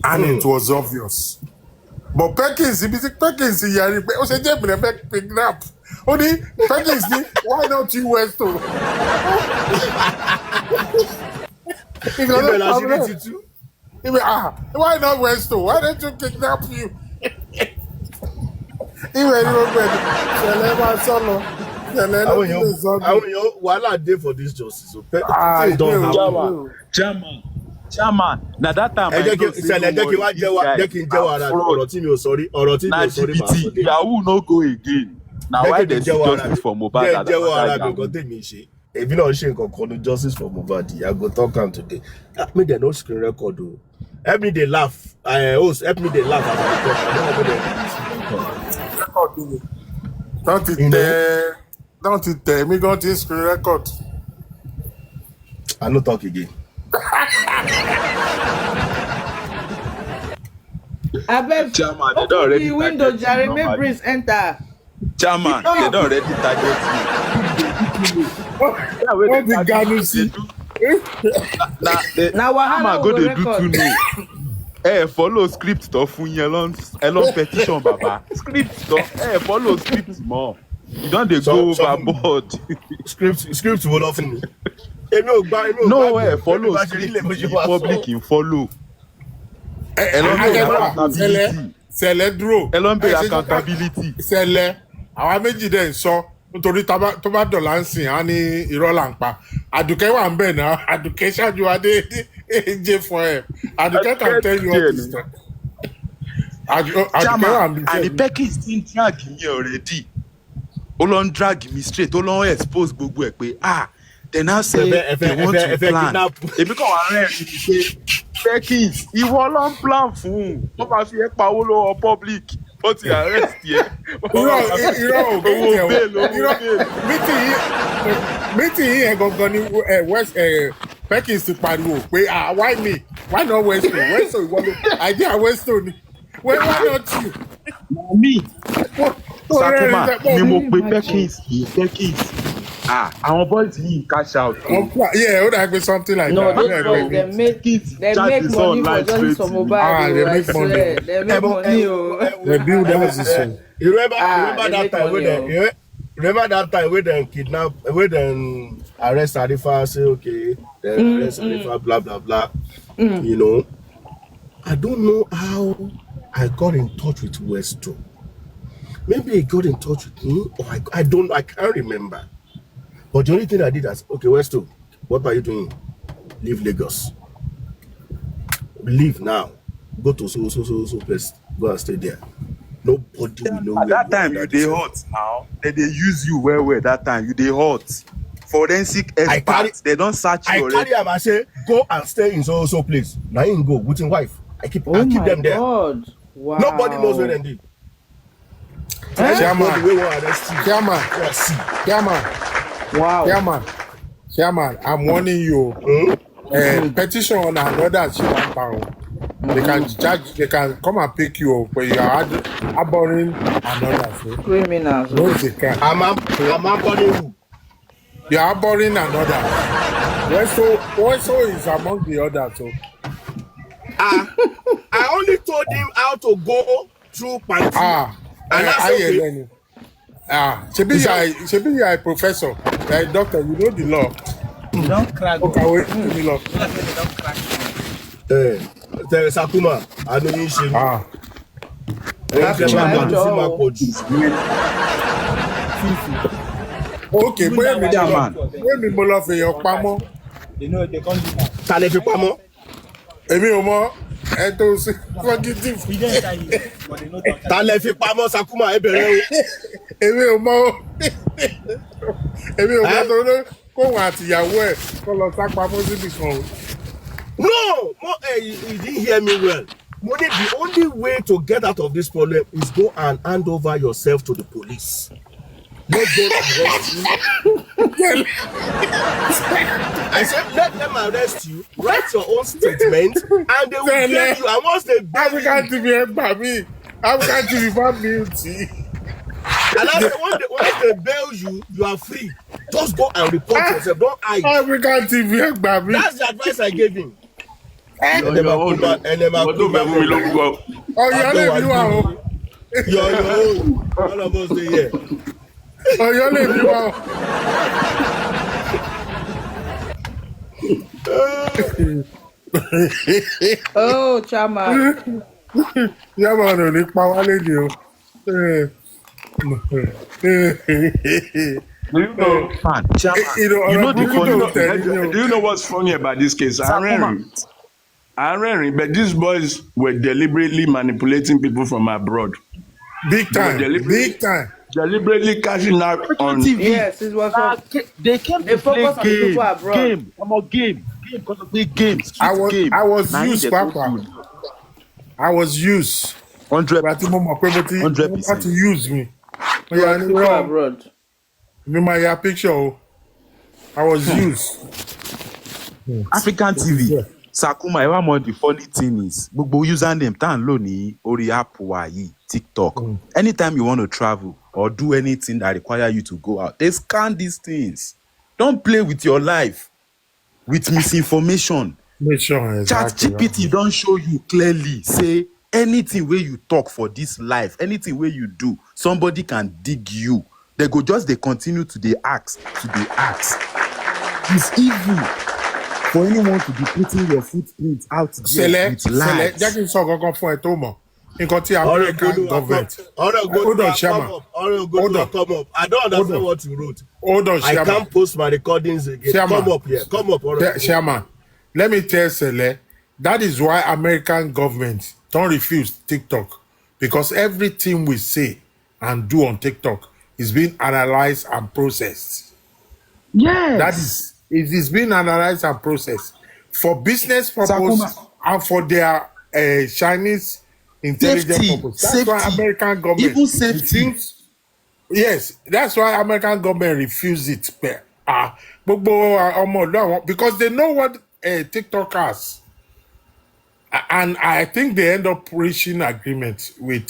And it was obvious. But Perkins, if it's Perkins, pick up. Only Perkins, why not you Westo? Ibẹ̀ la ṣe rí titun. Why not Westo? Why don't you kidnap you? Even Cele máa sọ̀nà. Cele ló Àwọn fi lè sọ èèyàn wàhálà dey for this justice. So I don do. happen. Chairman, na that time Ẹ jẹ́ kí Cele jẹ́ kí wá jẹ́ kí n jẹ́wọ́ ara ọ̀rọ̀ tí mi ò sọ rí na màá sọ jìbìtì dé. yahoo no go again. Na why they see justice for Mohbad Jẹ́ as jẹ́wọ́ ara mi yahoo. nǹkan tèmi ṣe. Èmi náà ṣe nǹkan kan ní justice for Mohbad. I go talk am today. Make dem no screen record o. Help me dey laugh. Host help me dey laugh as I dey talk. I don't want make dem Don't it tell me got this screen record. I no talk again. Abeg, Chairman, they don open already the window, target Jerry. you Make normally. breeze enter. Chairman, they don already target you. What the Ghana see? Na wahala Chairman we go go dey do record. too no. Follow script tó fún yín ẹ lọ petition baba. Script tó follow script more. You don dey go overboard. Script wo lọ fún mi. Èmi ò gbà. No, follow script the public in follow. Ẹ lọ bẹ̀rẹ̀ accountability. Celedro. Ẹ lọ bẹ̀rẹ̀ accountability. Cele, àwa méjì dẹ̀ ń sọ nítorí tó bá dọ̀là ń sìn á ní irọ́ là ń pa. Àdùkẹ́ wà ń bẹ̀ náà. Àdùkẹ́ ṣáájú adé jẹ́ fún ẹ. Àdùkẹ́ can tell you all this stuff. Àdùkẹ́ wà ń Chairman, bẹ̀. and the Perkins still drag me already. Ó lọ ń drag me straight. Ó lọ ń expose gbogbo ẹ̀ pé they now say they want to plan. Èmi kàn wá rẹ́rìn-ín ni pé Perkins, ìwọ ló ń plan fún. Wọ́n máa fi ẹ́ pawó lọ́wọ́ public. Ó ti arrest yẹ. Irọ́ meeting yìí ẹ̀ gangan ni West Perkins ti pariwo pé why me? Why not Westo? Westo ìwọ ló idea Westo ni. Why not you? Me. Sakuma ni mo pe Perkins. Àwọn boys yìí cash out. Yeah, would I be something like No, that? those boys they make money for justice for Mohbad. They make money. They make money. They build houses. You remember that time when they kidnap, when they arrest Arifa, say okay, then arrest Arifa, blah blah blah. You know, I don't know how I got in touch with Westo. Maybe he got in touch with me, or I can't remember. But the only thing I did is, okay, Westo, what are you doing? Leave Lagos. Leave now. Go to so place. Go and stay there. Nobody will know. At that time, you dey hot now. They use you well. That time, you dey hot. Forensic experts, they don't search you already. I carry him and say, go and stay in so place. Now he go with his wife. I keep them there. God. Wow. Nobody knows where they did. Chairman. Chairman. Wow. Chairman, I'm warning you. Petition on another shit £1. They can charge. They can come and pick you up when you are harboring another. So. Criminals. No, they can. I'm harboring who? You are harboring another. Also is among the others. So. I only told him how to go through Panty. And that's okay. Shebi you are a professor, you are a doctor, you know the law. You don't crack. Okay, wait, the law. You don't crack. Sakuma, I know you should. Okay, when me bolo fe your pamo. You know they can't do that. Tale fi pamo. Èmi ò mọ̀ ẹ tó ṣe fugitive. We don't tell you, but they know that. Tale fi pamo Sakuma ẹ bẹ̀rẹ̀ o. Èmi ò mọ̀ tó ló kóhun àtìyàwó ẹ̀ kó lọ sá pamọ́ síbi kan o. No, you didn't hear me well. Money, the only way to get out of this problem is go and hand over yourself to the police. Let them arrest you. I said, let them arrest you, write your own statement, and they will bail you. And once they bail you, African TV fan beauty. And I said, once they bail you, you are free. Just go and report yourself. Don't hide. African TV That's the advice I gave him. Ọ̀yọ́ lè bí wà o. Your own. All of us dey here. Ọ̀yọ́ lè bí wà o. Oh, Chairman. Chairman ò ní pa wá lédè o. Do you know, do you know what's funny about this case? I'm rearing, but these boys were deliberately manipulating people from abroad. Big time. Deliberately cashing out on TV. Yes, it was. They came They to play focus on people abroad. game. Because of the games. I was used, Papa. I was used. 100%. To use me. People abroad. Me my picture. I was used. African TV. Sakuma, ẹ wá mọ̀ the funny thing is, gbogbo username tá ń lò ní orí app wa yìí, TikTok. Anytime you want to travel or do anything that require you to go out, they scan these things. Don't play with your life with misinformation. ChatGPT don't show you clearly. Say anything where you talk for this life, anything where you do, somebody can dig you. They continue to the ask. It's evil for anyone to be putting your footprint out there with lies. Jẹ́ kí n sọ kankan fún ẹ tó mọ̀. Nǹkan tí American government. Hold on, Chairman. Come up. I don't understand what you wrote. Hold on, Chairman. I can't post my recordings again. Chairman. Come up here. Chairman, let me tell Cele, that is why American government don't refuse TikTok, because everything we say and do on TikTok is being analyzed and processed. Yes. It is being analyzed and processed for business purpose and for their Chinese intelligence purpose. That's why American government even safety. Yes, that's why American government refused it. Because they know what TikTok has. And I think they end up reaching agreement with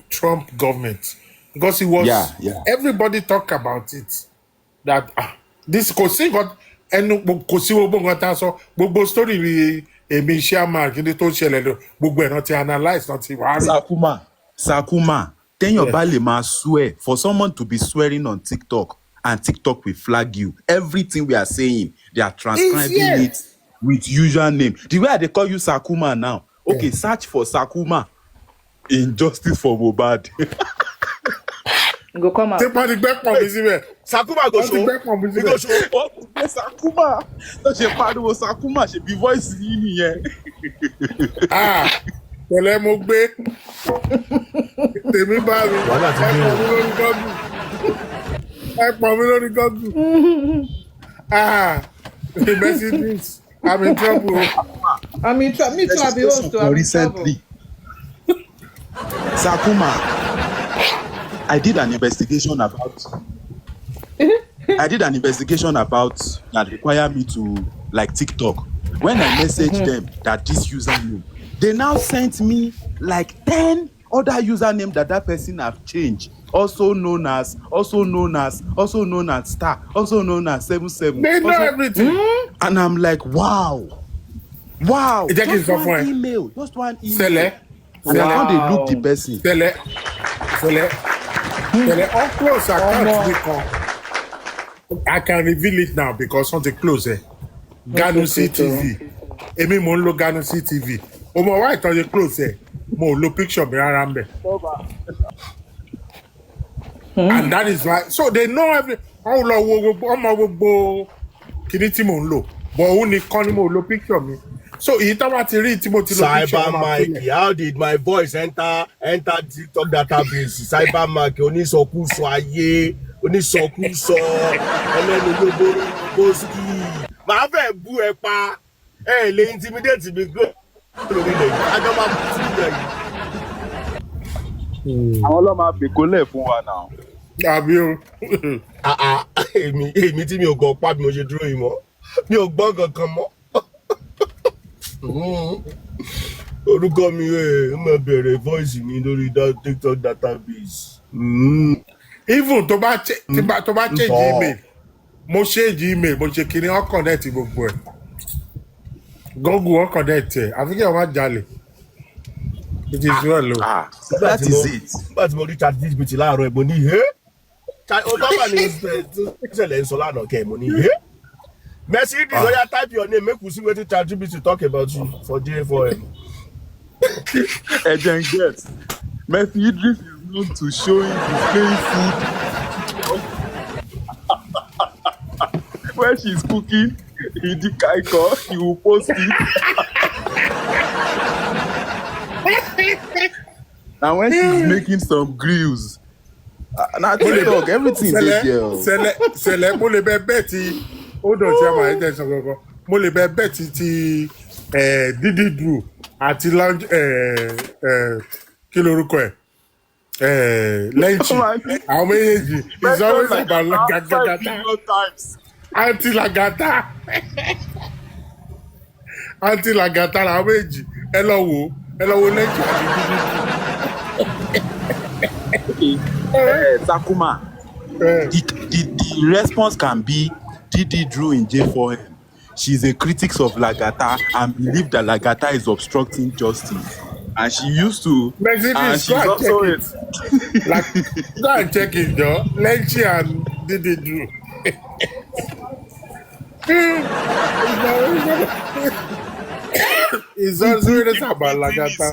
Trump government, because it was everybody talk about it, that this kò sí nǹkan ẹnu kò sí gbogbo nǹkan tá a sọ gbogbo story ni èmi chairman kí ni tó ṣẹlẹ̀ lọ gbogbo ẹ̀ náà ti analyse náà ti wá rí. Sakuma téèyàn bá lè máa swear, for someone to be swearing on TikTok and TikTok will flag you, everything we are saying they are transcribing it with username. The way they call you Sakuma now, okay, search for Sakuma injustice for Mohbad. Go come out. Sakuma go show. Sakuma. So she pariwo Sakuma, she be voice yìí nìyẹn. Pẹ̀lẹ́ mo gbé. Tèmi bá mi. Ẹ pọ̀ mi lórí Google. The messages. I'm in trouble. Me too. I'll be host to recently. Sakuma, I did an investigation about I did an investigation about that require me to like TikTok. When I messaged them that this username, they now sent me like 10 other username that person have changed. Also known as star, also known as 77. They know everything. And I'm like, wow. Just one email. Cele. And I found they look the person. Cele. All close account we come. I can reveal it now because on the close Ganusi TV. Emi mo nlo Ganusi TV. O mo why on the close mo lo picture mi rara nbe. And that is why. So they know every. How lo wo gbogbo kini tí mo nlo. But who nìkan ni mo lo picture mi. So èyí tá bá ti rí tí mo ti lo picture. Cyber Mike, how did my voice enter TikTok database? Cyber Mike, onísọkúsọ ayé, onísọkúsọ, ẹlẹ́nu gbogbo bóṣkì. Màá fẹ́ bú ẹ pa, lè intimidate mi gbé lórí ilẹ̀ yìí. Ajọ́ máa bú sí ilẹ̀ yìí. Àwọn ọlọ́mọ àbẹ̀kọ́lẹ̀ fún wa náà. Àbí o. Èmi tí mi ò gbọ́ pa bí mo ṣe dúró yìí mọ́. Mi ò gbọ́ kankan mọ́. Orúkọ mi mo bẹ̀rẹ̀ voice mi lórí TikTok database. Even tó bá change email, mo change email, mo ṣe kiri on connect gbogbo ẹ̀. Google on connect ẹ̀. Àfi kí ọmọ jalè. It is well o. That is it. Nígbà tí mo rí ChatGPT láàárọ̀ ẹ̀ mo ní Obama ní ìṣẹ̀lẹ̀ ń sọ lánàá kẹ́ mo ní Mercy, lawyer, type your name. Make we see what ChatGPT talk about you for DA4M. Agent get. Mercy Idris is known to showing displaying food when she's cooking. He will post it. And when she's making some grills, now TikTok, everything they girl. Cele, mo le beti. Hold on, Chama, attention gogo. Mo le beti ti DDRew àti lounge kí lorúkọ ẹ̀. Lenchy. Àwọn méjèèjì is always about Lagata. Anti-Lagata. Anti-Lagata làwọn méjèèjì. Ẹ lọ wo Lenchy àti DDRew. Takuma, the response can be DDRew in J4M. She's a critic of Lagata and believes that Lagata is obstructing justice. And she used to. And she's also go and check it, though. Lenchy and DDRew. It's also about Lagata.